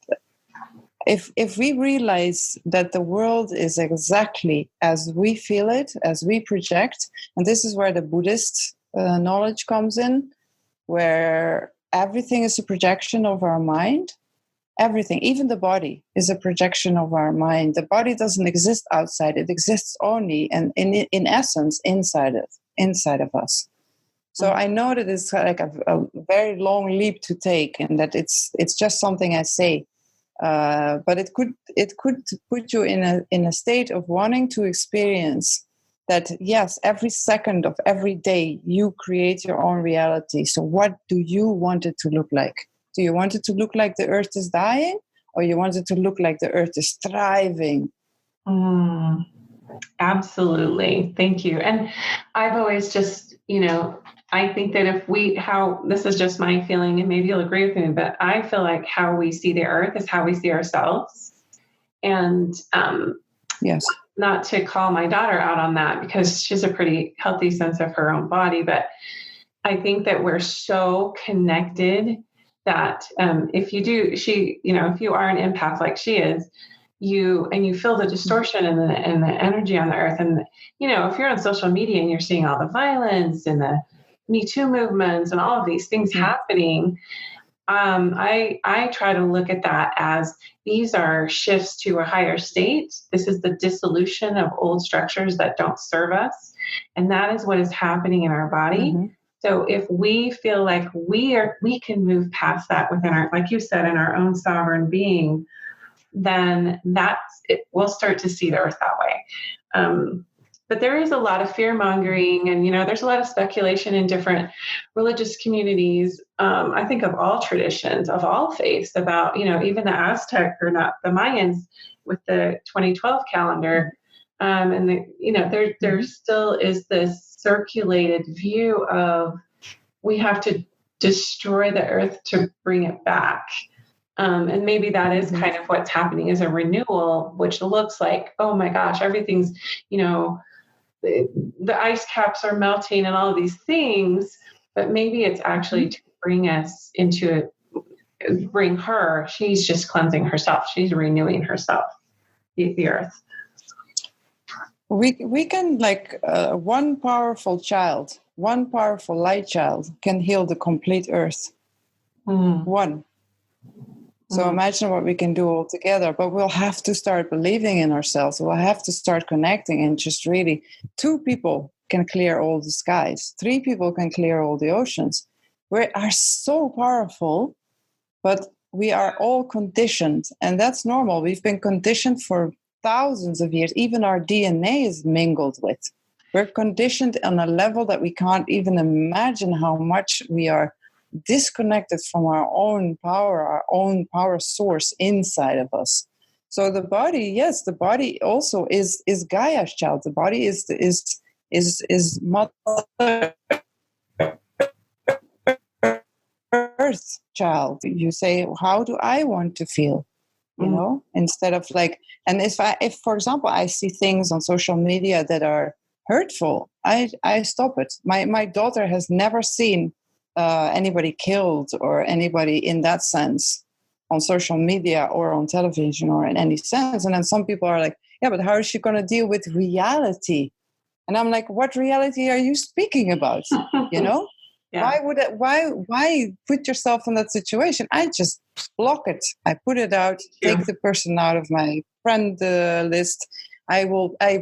if we realize that the world is exactly as we feel it, as we project, and this is where the Buddhist knowledge comes in, where everything is a projection of our mind. Everything, even the body, is a projection of our mind. The body doesn't exist outside; it exists only, and in essence, inside of us. So I know that it's like a very long leap to take, and that it's just something I say, but it could put you in a state of wanting to experience that. Yes, every second of every day you create your own reality. So what do you want it to look like? Do you want it to look like the earth is dying, or you want it to look like the earth is thriving? Absolutely. Thank you. And I've always just, I think that this is just my feeling, and maybe you'll agree with me, but I feel like how we see the earth is how we see ourselves. And yes, not to call my daughter out on that, because she's a pretty healthy sense of her own body, but I think that we're so connected that if you are an empath like she is, you feel the distortion and the energy on the earth. And, if you're on social media and you're seeing all the violence and the Me Too movements and all of these things happening, I try to look at that as these are shifts to a higher state. This is the dissolution of old structures that don't serve us. And that is what is happening in our body. Mm-hmm. So if we feel like we can move past that within our, like you said, in our own sovereign being, then we'll start to see the earth that way. But there is a lot of fear mongering, and there's a lot of speculation in different religious communities. I think of all traditions, of all faiths, about even the Aztec, or not the Mayans, with the 2012 calendar, and there still is this circulated view of we have to destroy the earth to bring it back. And maybe that is kind of what's happening, is a renewal, which looks like, oh my gosh, everything's, the ice caps are melting and all of these things, but maybe it's actually to bring us bring her, she's just cleansing herself. She's renewing herself, the earth. We can, like, one powerful light child can heal the complete earth. One. So imagine what we can do all together, but we'll have to start believing in ourselves. We'll have to start connecting, and just really 2 people can clear all the skies. 3 people can clear all the oceans. We are so powerful, but we are all conditioned, and that's normal. We've been conditioned for thousands of years. Even our DNA is mingled with. We're conditioned on a level that we can't even imagine how much we are disconnected from our own power source inside of us. So the body also is Gaia's child. The body is Mother Earth child. You say, how do I want to feel? Instead of like, and if for example I see things on social media that are hurtful, I stop it. My daughter has never seen anybody killed or anybody in that sense on social media or on television or in any sense. And then some people are like, yeah, but how is she going to deal with reality? And I'm like, what reality are you speaking about? Yeah. Why put yourself in that situation? I just block it. I put it out, take the person out of my friend list. I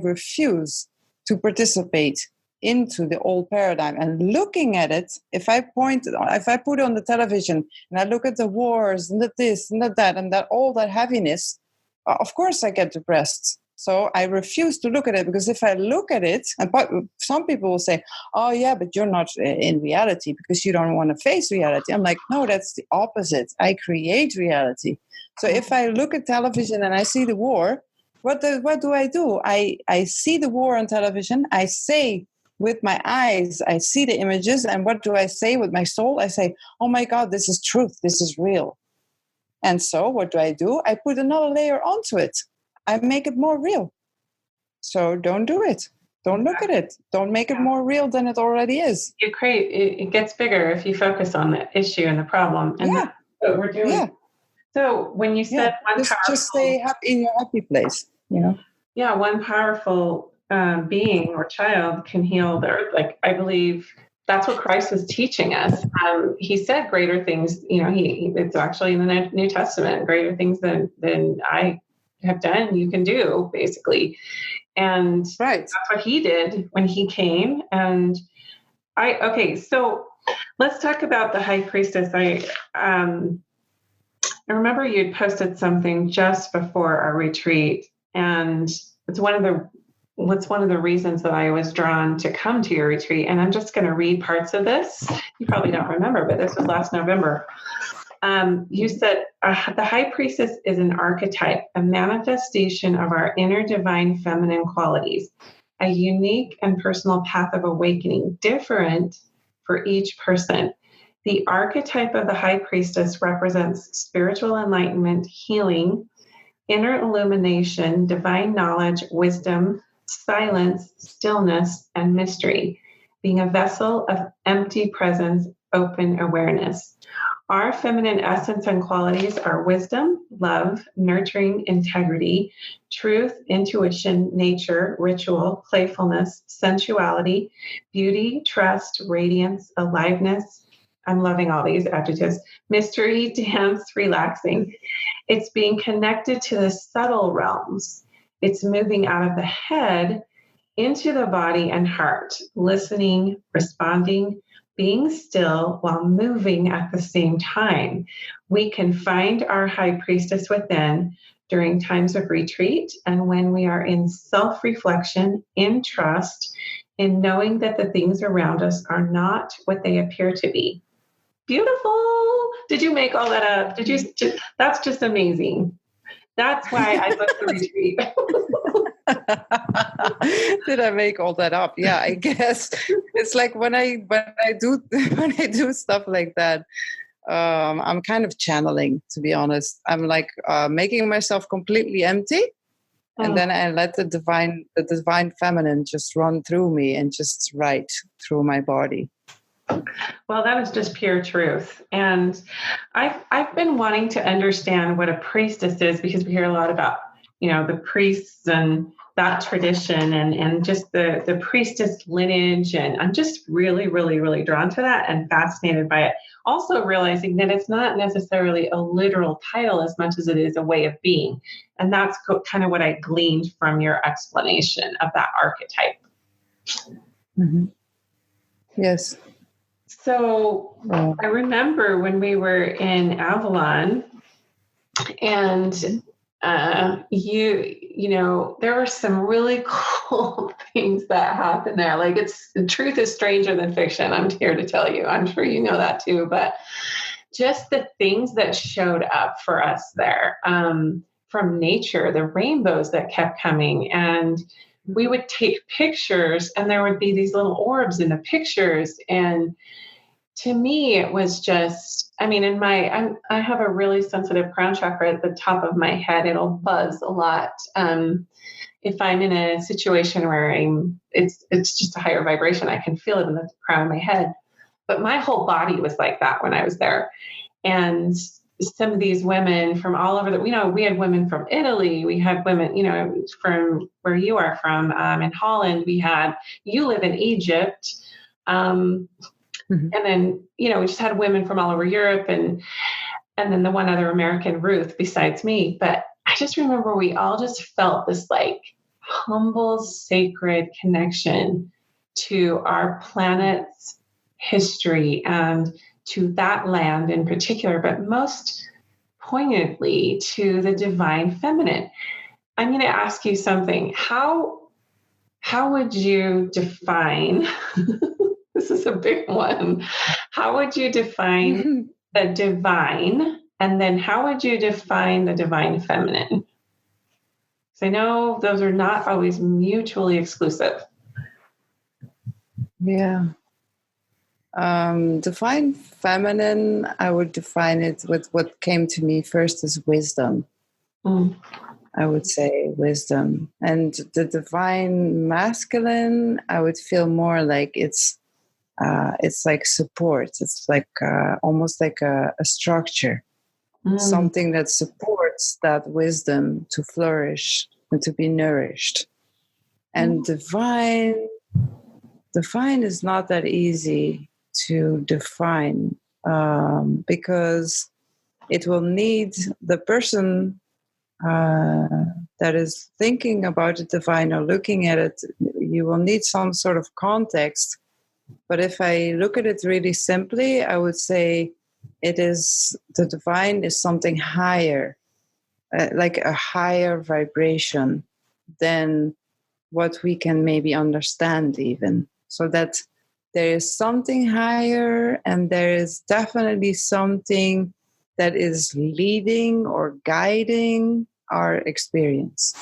refuse to participate into the old paradigm. And looking at it, if I put on the television and I look at the wars and this and that and that, all that heaviness, of course I get depressed. So I refuse to look at it, because if I look at it, and some people will say, oh yeah, but you're not in reality because you don't want to face reality. I'm like, no, that's the opposite. I create reality. So if I look at television and I see the war, what do I do? I see the war on television. I say with my eyes, I see the images. And what do I say with my soul? I say, oh my God, this is truth. This is real. And so what do? I put another layer onto it. I make it more real. So don't do it. Don't look at it. Don't make it more real than it already is. It gets bigger if you focus on the issue and the problem. And that's what we're doing. Yeah. So when you said just stay happy in your happy place, Yeah, one powerful being or child can heal the earth. Like, I believe that's what Christ was teaching us. He said greater things, it's actually in the New Testament, greater things than I have done, you can do, basically. And that's what he did when he came. And so let's talk about the high priestess. I remember you'd posted something just before our retreat, and it's one of the reasons that I was drawn to come to your retreat. And I'm just going to read parts of this. You probably don't remember, but this was last November. You said, the high priestess is an archetype, a manifestation of our inner divine feminine qualities, a unique and personal path of awakening, different for each person. The archetype of the high priestess represents spiritual enlightenment, healing, inner illumination, divine knowledge, wisdom, silence, stillness, and mystery, being a vessel of empty presence, open awareness. Our feminine essence and qualities are wisdom, love, nurturing, integrity, truth, intuition, nature, ritual, playfulness, sensuality, beauty, trust, radiance, aliveness. I'm loving all these adjectives. Mystery, dance, relaxing. It's being connected to the subtle realms. It's moving out of the head into the body and heart, listening, responding, being still while moving at the same time. We can find our high priestess within during times of retreat and when we are in self-reflection, in trust, in knowing that the things around us are not what they appear to be. Beautiful. Did you make all that up? That's just amazing. That's why I booked the retreat. Did I make all that up? Yeah, I guess it's like when I do stuff like that, I'm kind of channeling, to be honest. I'm like making myself completely empty, and then I let the divine feminine just run through me and just right through my body. Well, that is just pure truth. And I've been wanting to understand what a priestess is, because we hear a lot about, the priests and that tradition and just the priestess lineage. And I'm just really, really, really drawn to that and fascinated by it. Also realizing that it's not necessarily a literal title as much as it is a way of being. And that's kind of what I gleaned from your explanation of that archetype. Mm-hmm. Yes. So I remember when we were in Avalon, and there were some really cool things that happened there. Like, truth is stranger than fiction. I'm here to tell you. I'm sure you know that too. But just the things that showed up for us there, from nature, the rainbows that kept coming, and we would take pictures, and there would be these little orbs in the pictures. And to me, it was just, I have a really sensitive crown chakra at the top of my head. It'll buzz a lot. If I'm in a situation where it's just a higher vibration, I can feel it in the crown of my head. But my whole body was like that when I was there. And some of these women from all over we had women from Italy. We had women, from where you are from, in Holland. You live in Egypt. Mm-hmm. And then, we just had women from all over Europe and then the one other American, Ruth, besides me. But I just remember we all just felt this like humble, sacred connection to our planet's history and to that land in particular, but most poignantly to the divine feminine. I'm going to ask you something. How would you define this is a big one. How would you define the divine? And then how would you define the divine feminine? Because I know those are not always mutually exclusive. Yeah. Divine feminine, I would define it with what came to me first as wisdom. I would say wisdom. And the divine masculine, I would feel more like it's like support. It's like almost like a structure, something that supports that wisdom to flourish and to be nourished. And divine is not that easy to define, because it will need the person that is thinking about the divine or looking at it. You will need some sort of context. But if I look at it really simply, I would say the divine is something higher, like a higher vibration than what we can maybe understand even. So that there is something higher, and there is definitely something that is leading or guiding our experience.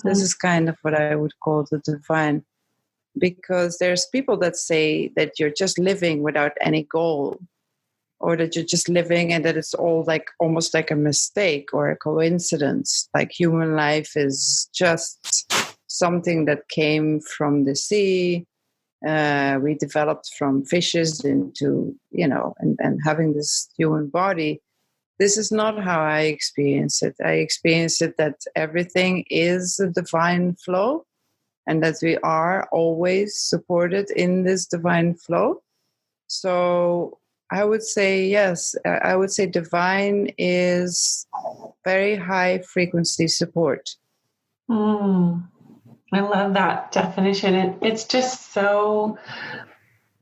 This is kind of what I would call the divine. Because there's people that say that you're just living without any goal, or that you're just living and that it's all like almost like a mistake or a coincidence. Like human life is just something that came from the sea. We developed from fishes into, and having this human body. This is not how I experience it. I experience it that everything is a divine flow, and that we are always supported in this divine flow. So I would say, yes, I would say divine is very high frequency support. I love that definition. It's just so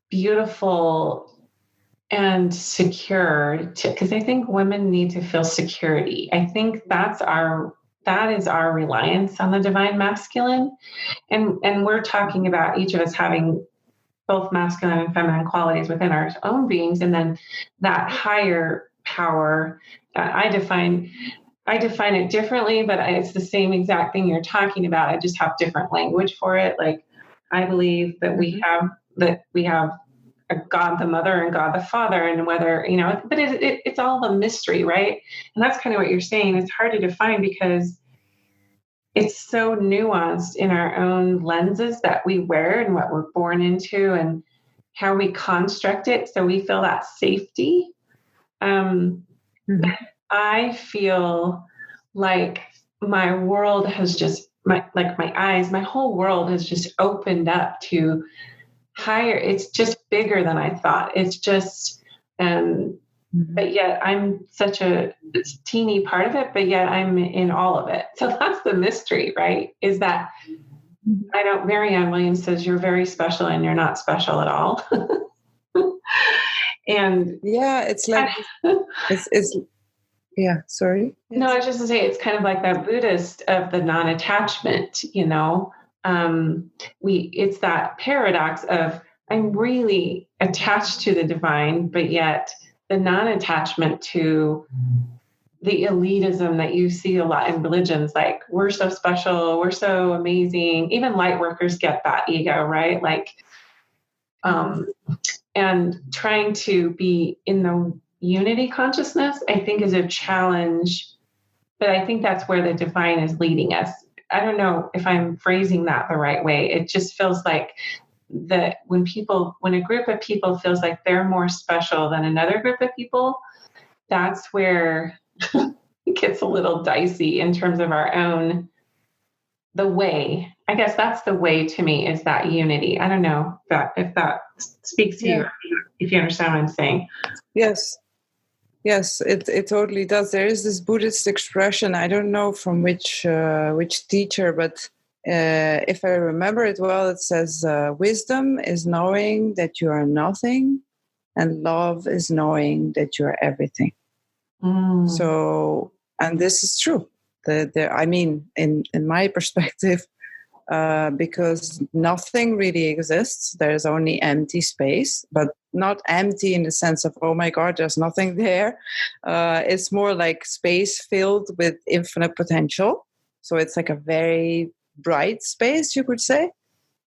beautiful and secure, because I think women need to feel security. I think that is our reliance on the divine masculine. And we're talking about each of us having both masculine and feminine qualities within our own beings, and then that higher power. I define it differently, but it's the same exact thing you're talking about. I just have different language for it. Like, I believe that we have a God the Mother and God the Father, and whether, but it's all the mystery, right? And that's kind of what you're saying. It's hard to define because it's so nuanced in our own lenses that we wear and what we're born into and how we construct it. So we feel that safety. I feel like my world has just, my whole world has just opened up to higher. It's just bigger than I thought. It's just, but yet I'm such a teeny part of it, but yet I'm in all of it. So that's the mystery, right? Is that Marianne Williams says, you're very special and you're not special at all. And yeah, it's like, yeah, sorry. No, I was just to say, it's kind of like that Buddhist of the non-attachment, it's that paradox of, I'm really attached to the divine, but yet the non-attachment to the elitism that you see a lot in religions, like, we're so special, we're so amazing. Even light workers get that ego, right? Like, and trying to be in the unity consciousness, I think, is a challenge, but I think that's where the divine is leading us. I don't know if I'm phrasing that the right way. It just feels like that when a group of people feels like they're more special than another group of people, that's where it gets a little dicey in terms of our own, the way. I guess that's the way to me, is that unity. I don't know if that speaks to you, if you understand what I'm saying. Yes, it totally does. There is this Buddhist expression, I don't know from which teacher, but if I remember it well, it says, wisdom is knowing that you are nothing, and love is knowing that you are everything. So, and this is true. In my perspective, because nothing really exists. There's only empty space, but not empty in the sense of, oh my God, there's nothing there. It's more like space filled with infinite potential. So it's like a very bright space, you could say.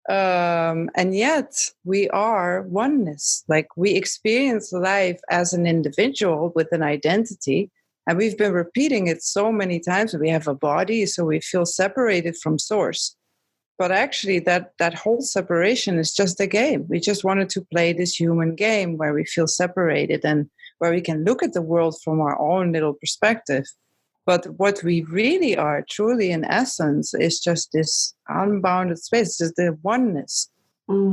And yet we are oneness. Like, we experience life as an individual with an identity, And we've been repeating it so many times. We have a body, so we feel separated from source. But actually, that whole separation is just a game. We just wanted to play this human game where we feel separated and where we can look at the world from our own little perspective. But what we really are, truly in essence, is just this unbounded space, just the oneness.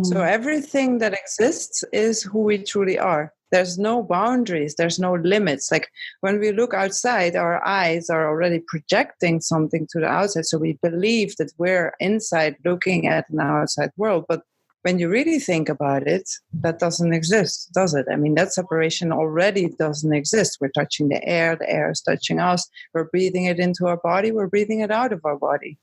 So everything that exists is who we truly are. There's no boundaries. There's no limits. Like when we look outside, our eyes are already projecting something to the outside. So we believe that we're inside looking at an outside world. But when you really think about it, that doesn't exist, does it? I mean, that separation already doesn't exist. We're touching the air is touching us. We're breathing it into our body. We're breathing it out of our body.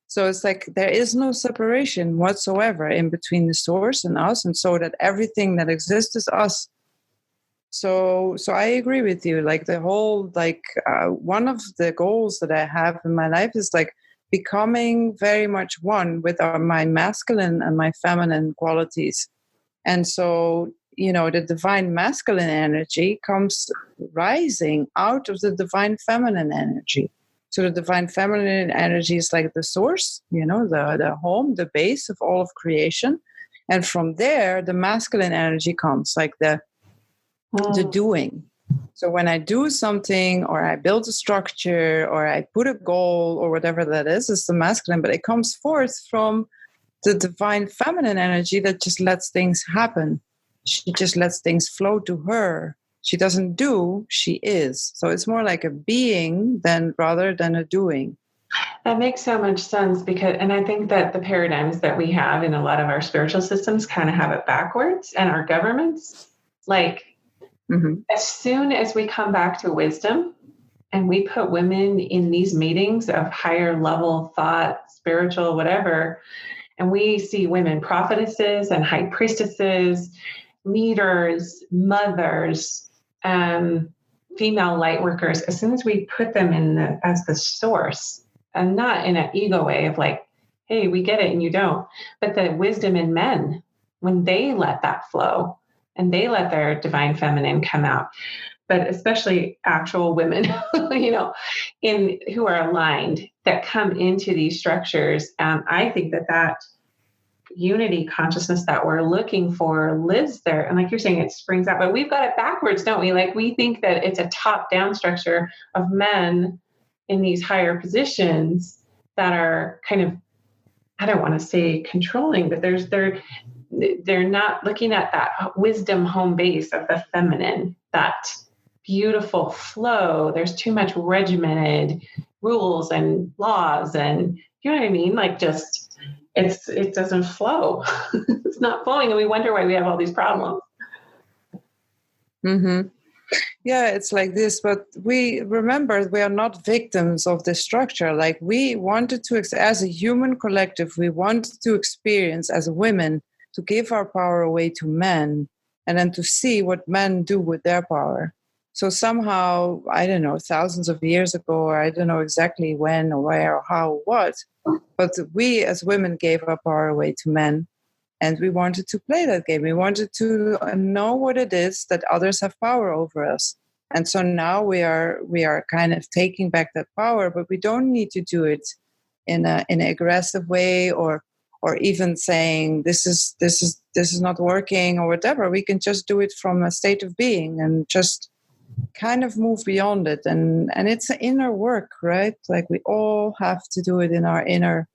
So it's like there is no separation whatsoever in between the source and us, and so that everything that exists is us. So I agree with you. Like the whole, one of the goals that I have in my life is like becoming very much one with my masculine and my feminine qualities. And so, the divine masculine energy comes rising out of the divine feminine energy. So the divine feminine energy is like the source, the home, the base of all of creation. And from there, the masculine energy comes, like the doing. So when I do something or I build a structure or I put a goal or whatever that is, it's the masculine, but it comes forth from the divine feminine energy that just lets things happen. She just lets things flow to her. She doesn't do, she is. So it's more like a being rather than a doing. That makes so much sense and I think that the paradigms that we have in a lot of our spiritual systems kind of have it backwards, and our governments, as soon as we come back to wisdom and we put women in these meetings of higher level thought, spiritual, whatever, and we see women prophetesses and high priestesses, leaders, mothers, female light workers, as soon as we put them as the source, and not in an ego way of like, hey, we get it and you don't, but the wisdom in men, when they let that flow and they let their divine feminine come out, but especially actual women, who are aligned, that come into these structures. I think that unity consciousness that we're looking for lives there. And like you're saying, it springs out, but we've got it backwards, don't we? Like we think that it's a top-down structure of men in these higher positions that are kind of, I don't want to say controlling, but they're not looking at that wisdom home base of the feminine, that beautiful flow. There's too much regimented rules and laws, and you know what I mean? Like just, it doesn't flow. It's not flowing, and we wonder why we have all these problems. Mm-hmm. Yeah, it's like this, but we remember we are not victims of this structure. Like we wanted to, as a human collective, we wanted to experience as women to give our power away to men and then to see what men do with their power. So somehow, I don't know, thousands of years ago, or I don't know exactly when or where or how or what, but we as women gave our power away to men. And we wanted to play that game. We wanted to know what it is that others have power over us. And so now we are kind of taking back that power, but we don't need to do it in an aggressive way or even saying this is not working or whatever. We can just do it from a state of being and just kind of move beyond it. And it's an inner work, right? Like we all have to do it in our inner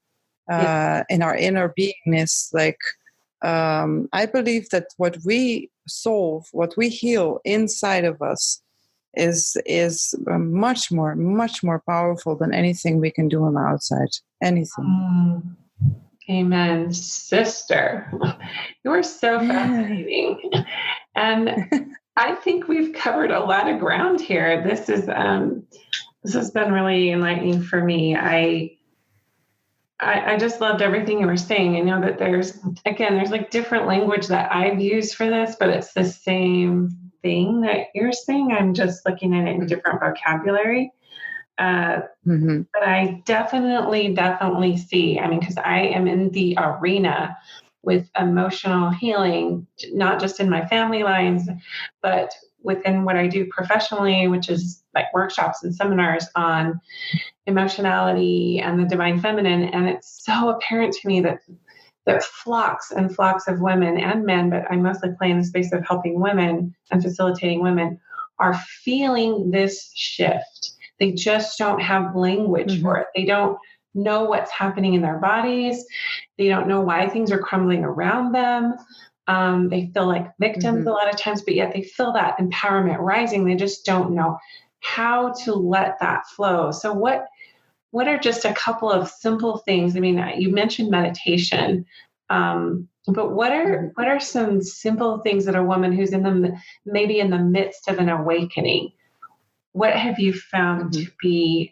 beingness. Like I believe that what we solve, what we heal inside of us is much more powerful than anything we can do on the outside. Anything. Amen, sister. You are so fascinating. And I think we've covered a lot of ground here. This has been really enlightening for me. I just loved everything you were saying. I know that there's like different language that I've used for this, but it's the same thing that you're saying. I'm just looking at it in different vocabulary. But I definitely see, because I am in the arena with emotional healing, not just in my family lines, but within what I do professionally, which is like workshops and seminars on emotionality and the divine feminine. And it's so apparent to me that flocks and flocks of women and men, but I mostly play in the space of helping women and facilitating women, are feeling this shift. They just don't have language for it. They don't know what's happening in their bodies. They don't know why things are crumbling around them. They feel like victims a lot of times, but yet they feel that empowerment rising. They just don't know how to let that flow. So what are just a couple of simple things? I mean, you mentioned meditation, but what are some simple things that a woman who's maybe in the midst of an awakening, what have you found to be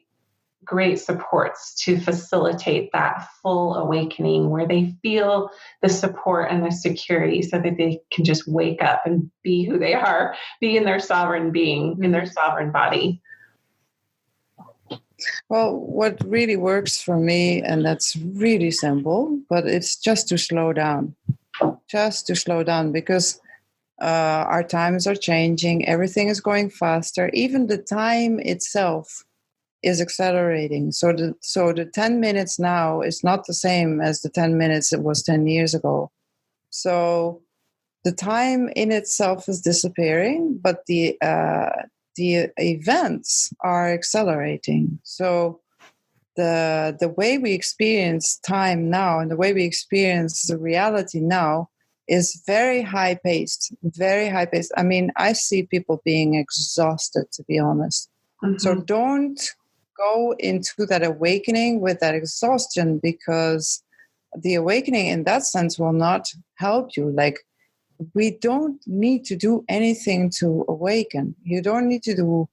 great supports to facilitate that full awakening where they feel the support and the security so that they can just wake up and be who they are, be in their sovereign being, in their sovereign body? Well, what really works for me, and that's really simple, but it's just to slow down. Just to slow down, because our times are changing. Everything is going faster. Even the time itself is accelerating. So the 10 minutes now is not the same as the 10 minutes it was 10 years ago. So the time in itself is disappearing, but the events are accelerating. So the way we experience time now and the way we experience the reality now is very high paced, very high paced. I mean, I see people being exhausted, to be honest. So don't go into that awakening with that exhaustion, because the awakening in that sense will not help you. Like, we don't need to do anything to awaken. You don't need to do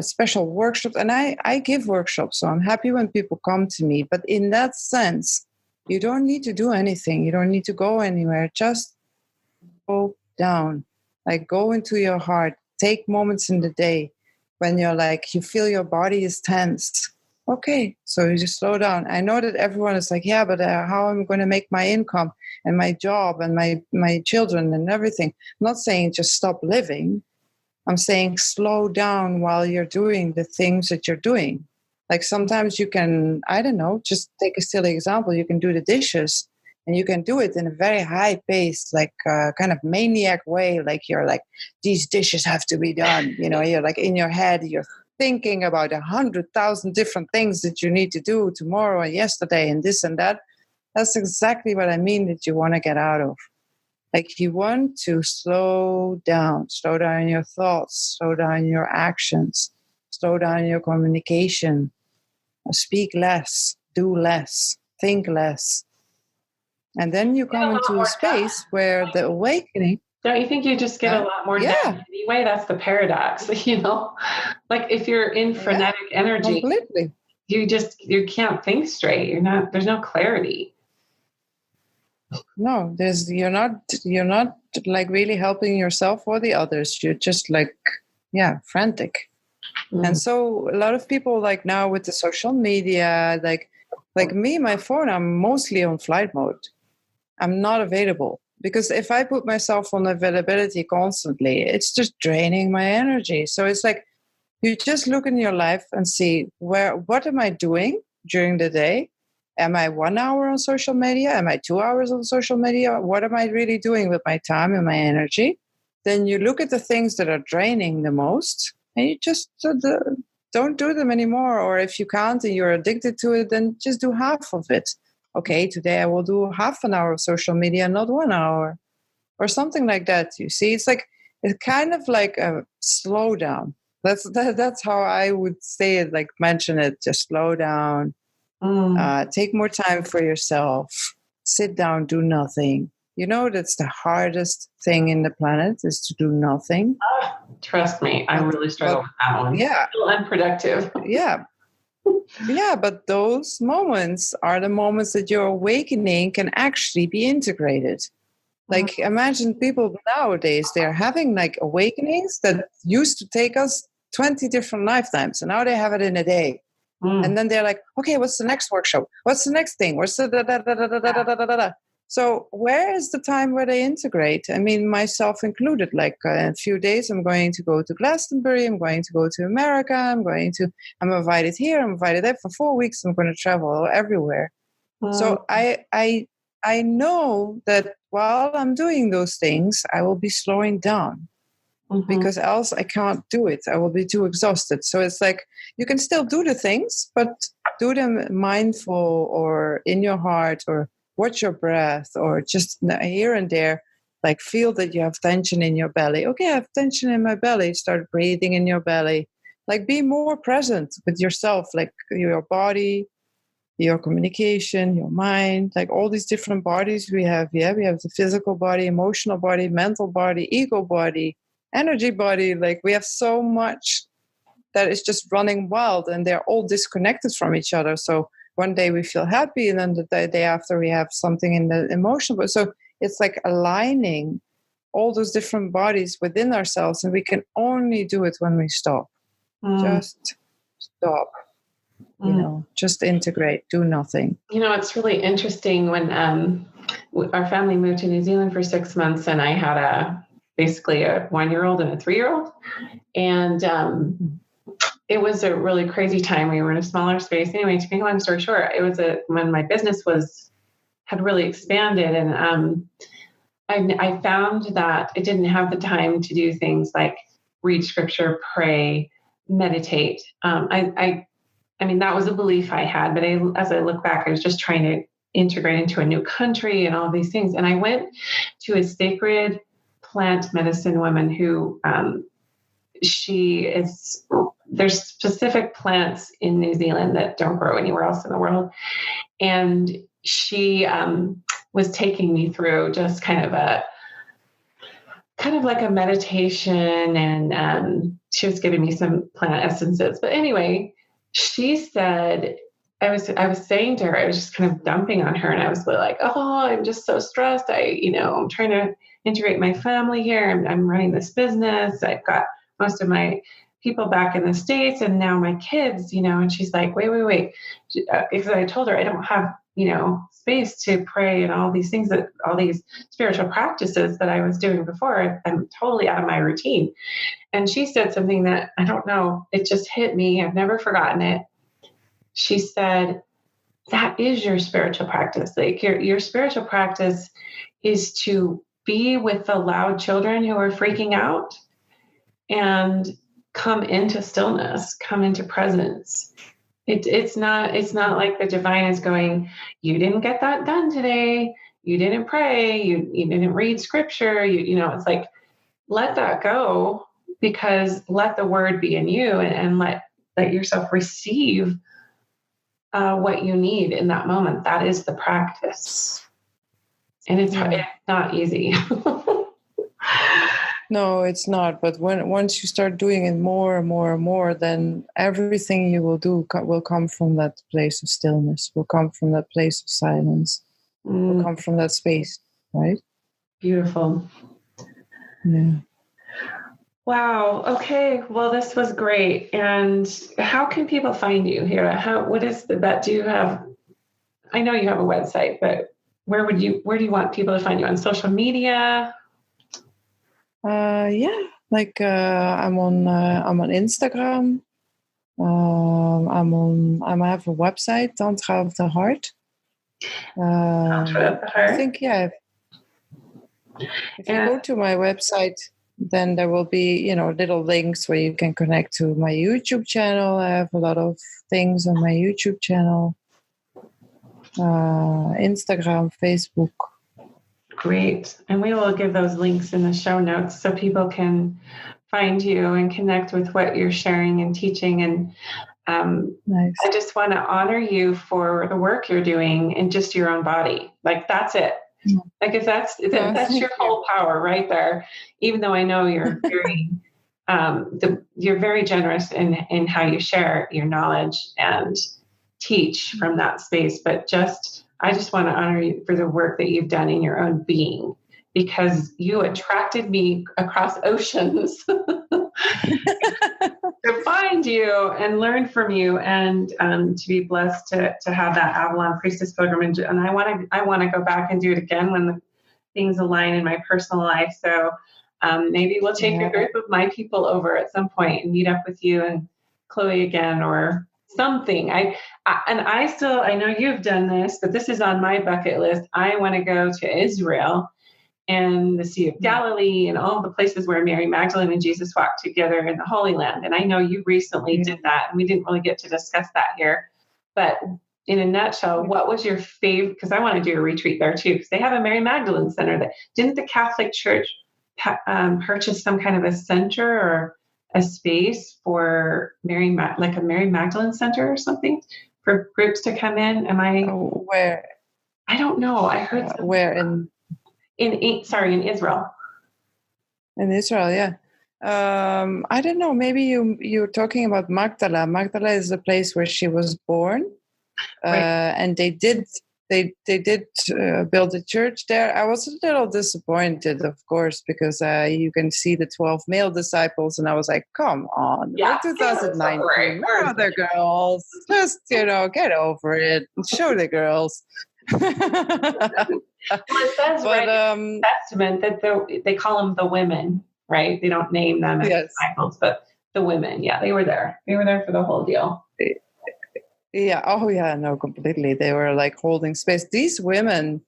special workshops. And I give workshops, so I'm happy when people come to me. But in that sense, you don't need to do anything. You don't need to go anywhere. Just go down. Like, go into your heart. Take moments in the day when you're like, you feel your body is tense. Okay, so you just slow down. I know that everyone is like, yeah, but how am I going to make my income and my job and my children and everything? I'm not saying just stop living. I'm saying slow down while you're doing the things that you're doing. Like, sometimes you can, I don't know, just take a silly example. You can do the dishes, and you can do it in a very high pace, like kind of maniac way. Like, you're like, these dishes have to be done. You know, you're like in your head, you're thinking about 100,000 different things that you need to do tomorrow and yesterday and this and that. That's exactly what I mean that you want to get out of. Like, you want to slow down your thoughts, slow down your actions, slow down your communication, speak less, do less, think less. And then you come into a space where the awakening. Don't you think you just get a lot more done anyway? That's the paradox, you know? Like, if you're in frenetic energy, completely. you can't think straight. There's no clarity. No, you're not like really helping yourself or the others. You're just like, frantic. And so a lot of people, like now with the social media, like me, my phone, I'm mostly on flight mode. I'm not available, because if I put myself on availability constantly, it's just draining my energy. So it's like, you just look in your life and see what am I doing during the day? Am I 1 hour on social media? Am I 2 hours on social media? What am I really doing with my time and my energy? Then you look at the things that are draining the most, and you just don't do them anymore. Or if you can't and you're addicted to it, then just do half of it. Okay, today I will do half an hour of social media, not 1 hour, or something like that. You see, it's kind of like a slowdown. That's how I would say it, like mention it, just slow down, take more time for yourself, sit down, do nothing. You know, that's the hardest thing in the planet, is to do nothing. Trust me, I really struggle with that one. Yeah. Feel unproductive. Yeah. Yeah, but those moments are the moments that your awakening can actually be integrated. Like, imagine people nowadays, they're having like awakenings that used to take us 20 different lifetimes, and now they have it in a day. And then they're like, okay, what's the next workshop? What's the next thing? What's the da-da-da-da-da-da-da-da-da? So where is the time where they integrate? I mean, myself included, like in a few days, I'm going to go to Glastonbury. I'm going to go to America. I'm invited here. I'm invited there for 4 weeks. I'm going to travel everywhere. So I know that while I'm doing those things, I will be slowing down because else I can't do it. I will be too exhausted. So it's like you can still do the things, but do them mindful or in your heart, or watch your breath, or just here and there, like feel that you have tension in your belly. Okay, I have tension in my belly. Start breathing in your belly. Like be more present with yourself, like your body, your communication, your mind, like all these different bodies we have. Yeah, we have the physical body, emotional body, mental body, ego body, energy body. Like we have so much that is just running wild, and they're all disconnected from each other. So one day we feel happy, and then the day after we have something in the emotional. But so it's like aligning all those different bodies within ourselves, and we can only do it when we stop. Just stop. Just integrate, do nothing. It's really interesting when our family moved to New Zealand for 6 months, and I had basically a 1-year-old and a 3-year-old. And it was a really crazy time. We were in a smaller space. Anyway, to make a long story short, it was when my business had really expanded, and I found that I didn't have the time to do things like read scripture, pray, meditate. I mean, that was a belief I had, but as I look back, I was just trying to integrate into a new country and all these things. And I went to a sacred plant medicine woman who, there's specific plants in New Zealand that don't grow anywhere else in the world. And she was taking me through just kind of like a meditation, and she was giving me some plant essences. But anyway, she said, I was saying to her, I was just kind of dumping on her, and I was like, oh, I'm just so stressed. I'm trying to integrate my family here. I'm running this business. I've got most of my people back in the States, and now my kids, and she's like, wait. Because I told her I don't have, space to pray and all these things, all these spiritual practices that I was doing before. I'm totally out of my routine. And she said something that I don't know, it just hit me. I've never forgotten it. She said, that is your spiritual practice. Like your spiritual practice is to be with the loud children who are freaking out and come into stillness, come into presence. It's not like the divine is going, you didn't get that done today. You didn't pray. You didn't read scripture. It's like, let that go, because let the word be in you, and let yourself receive what you need in that moment. That is the practice. And it's not easy. No, it's not. But once you start doing it more and more and more, then everything you will do will come from that place of stillness, will come from that place of silence, will come from that space, right? Beautiful. Yeah. Wow. Okay. Well, this was great. And how can people find you, Hira? What is that? Do you have, I know you have a website, but where do you want people to find you? On social media? Like I'm on Instagram. I have a website, Tantra of the Heart. Tantra of the Heart. I think, yeah. If you go to my website, then there will be, little links where you can connect to my YouTube channel. I have a lot of things on my YouTube channel, Instagram, Facebook. Great. And we will give those links in the show notes so people can find you and connect with what you're sharing and teaching. And Nice. I just want to honor you for the work you're doing in just your own body. Like, that's it. Yeah. Like, if that's your whole power right there. Even though I know you're very, you're very generous in how you share your knowledge and teach from that space. But I just want to honor you for the work that you've done in your own being, because you attracted me across oceans to find you and learn from you, and to be blessed to have that Avalon Priestess Pilgrimage. And I want to go back and do it again when the things align in my personal life. So maybe we'll take a group of my people over at some point and meet up with you and Chloe again or something. I know you've done this, but this is on my bucket list. I want to go to Israel and the Sea of Galilee and all the places where Mary Magdalene and Jesus walked together in the Holy Land. And I know you recently did that, and we didn't really get to discuss that here. But in a nutshell, what was your favorite? Because I want to do a retreat there too, because they have a Mary Magdalene Center. That didn't the Catholic Church purchase some kind of a center or a space for like a Mary Magdalene Center or something for groups to come in? Where? I don't know. I heard where in Israel. In Israel, yeah. I don't know. Maybe you're talking about Magdala. Magdala is the place where she was born, and they did build a church there. I was a little disappointed, of course, because you can see the 12 male disciples, and I was like, "Come on, we're 2019, we're other girls. Just get over it. Show the girls." Well, it says in the Testament that they call them the women, right? They don't name them as disciples, but the women, they were there. They were there for the whole deal. Yeah. Oh, yeah. No, completely. They were like holding space. These women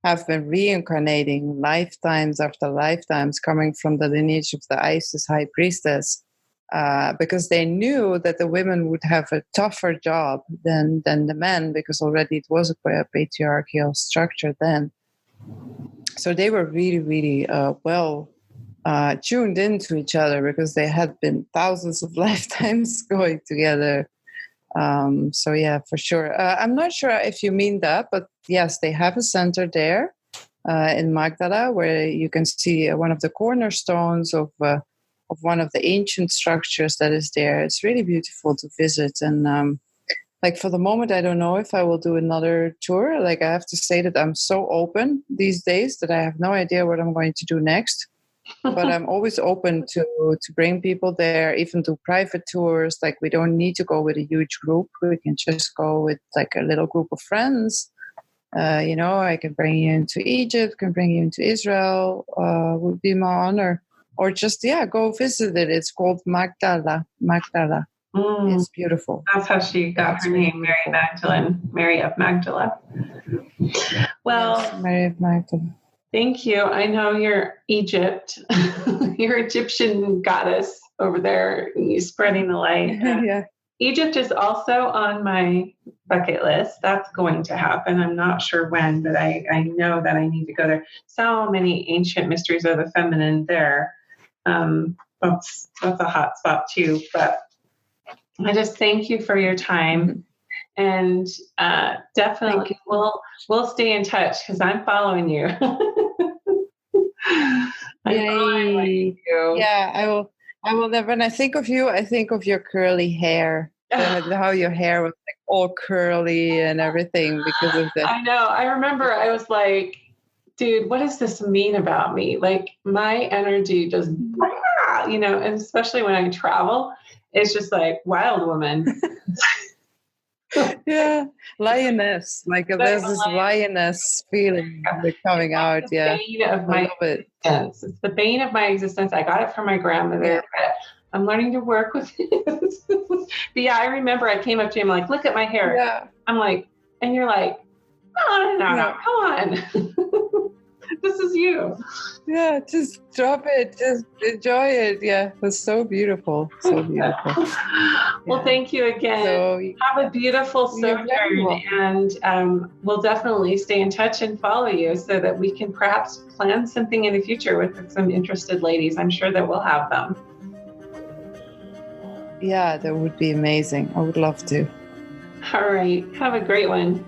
have been reincarnating lifetimes after lifetimes, coming from the lineage of the Isis high priestess, because they knew that the women would have a tougher job than the men, because already it was a patriarchal structure then. So they were really, really well tuned into each other, because they had been thousands of lifetimes going together. So yeah, for sure. I'm not sure if you mean that, but yes, they have a center there in Magdala where you can see one of the cornerstones of one of the ancient structures that is there. It's really beautiful to visit. And like for the moment, I don't know if I will do another tour. Like I have to say that I'm so open these days that I have no idea what I'm going to do next. But I'm always open to bring people there, even do private tours. Like we don't need to go with a huge group. We can just go with like a little group of friends. I can bring you into Egypt, can bring you into Israel, would be my honor. Or just, go visit it. It's called Magdala. Magdala. It's beautiful. That's how she got her name, Mary Magdalene, Mary of Magdala. Well, yes, Mary of Magdalene. Thank you. I know you're Egypt, you're Egyptian goddess over there, you spreading the light. Yeah. Egypt is also on my bucket list. That's going to happen. I'm not sure when, but I know that I need to go there. So many ancient mysteries of the feminine there. That's a hot spot too. But I just thank you for your time. And definitely we'll stay in touch because I'm following you. Yeah, I will never. When I think of you, I think of your curly hair. How your hair was like all curly and everything because of that. I know. I remember I was like, dude, what does this mean about me? Like my energy just, and especially when I travel, it's just like wild woman. Yeah, lioness. Like there's this lioness feeling coming out. Yeah, I love it. It's the bane of my existence. I got it from my grandmother. But I'm learning to work with it. But yeah, I remember I came up to him like, look at my hair. Yeah. I'm like, and you're like, no, come on. This is you. Yeah, just drop it. Just enjoy it. Yeah, it was so beautiful. So beautiful. Well, thank you again. So, have a beautiful sojourn, and we'll definitely stay in touch and follow you so that we can perhaps plan something in the future with some interested ladies. I'm sure that we'll have them. Yeah, that would be amazing. I would love to. All right. Have a great one.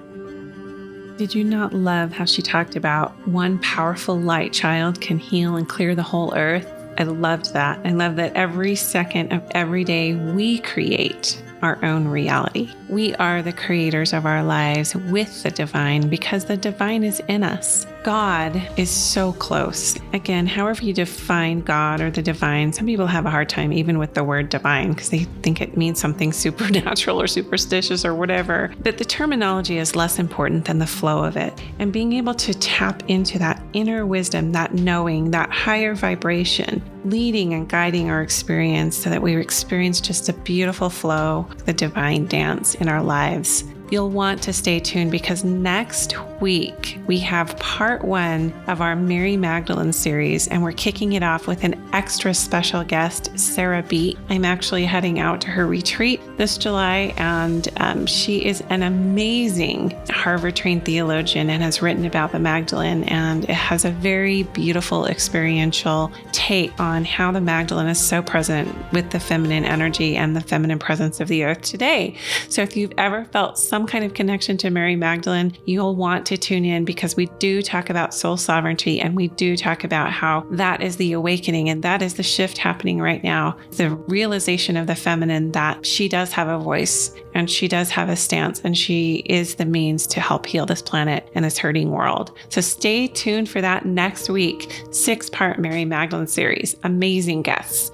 Did you not love how she talked about one powerful light child can heal and clear the whole earth? I loved that. I love that every second of every day we create our own reality. We are the creators of our lives with the divine because the divine is in us. God is so close. Again, however you define God or the divine, some people have a hard time even with the word divine because they think it means something supernatural or superstitious or whatever. But the terminology is less important than the flow of it. And being able to tap into that inner wisdom, that knowing, that higher vibration, leading and guiding our experience so that we experience just a beautiful flow, the divine dance in our lives. You'll want to stay tuned because next week we have part 1 of our Mary Magdalene series, and we're kicking it off with an extra special guest, Sarah B. I'm actually heading out to her retreat this July, and she is an amazing Harvard-trained theologian and has written about the Magdalene, and it has a very beautiful experiential take on how the Magdalene is so present with the feminine energy and the feminine presence of the earth today. So if you've ever felt some kind of connection to Mary Magdalene, you'll want to tune in because we do talk about soul sovereignty, and we do talk about how that is the awakening and that is the shift happening right now. The realization of the feminine, that she does have a voice and she does have a stance and she is the means to help heal this planet and this hurting world. So stay tuned for that next week. 6-part Mary Magdalene series. Amazing guests.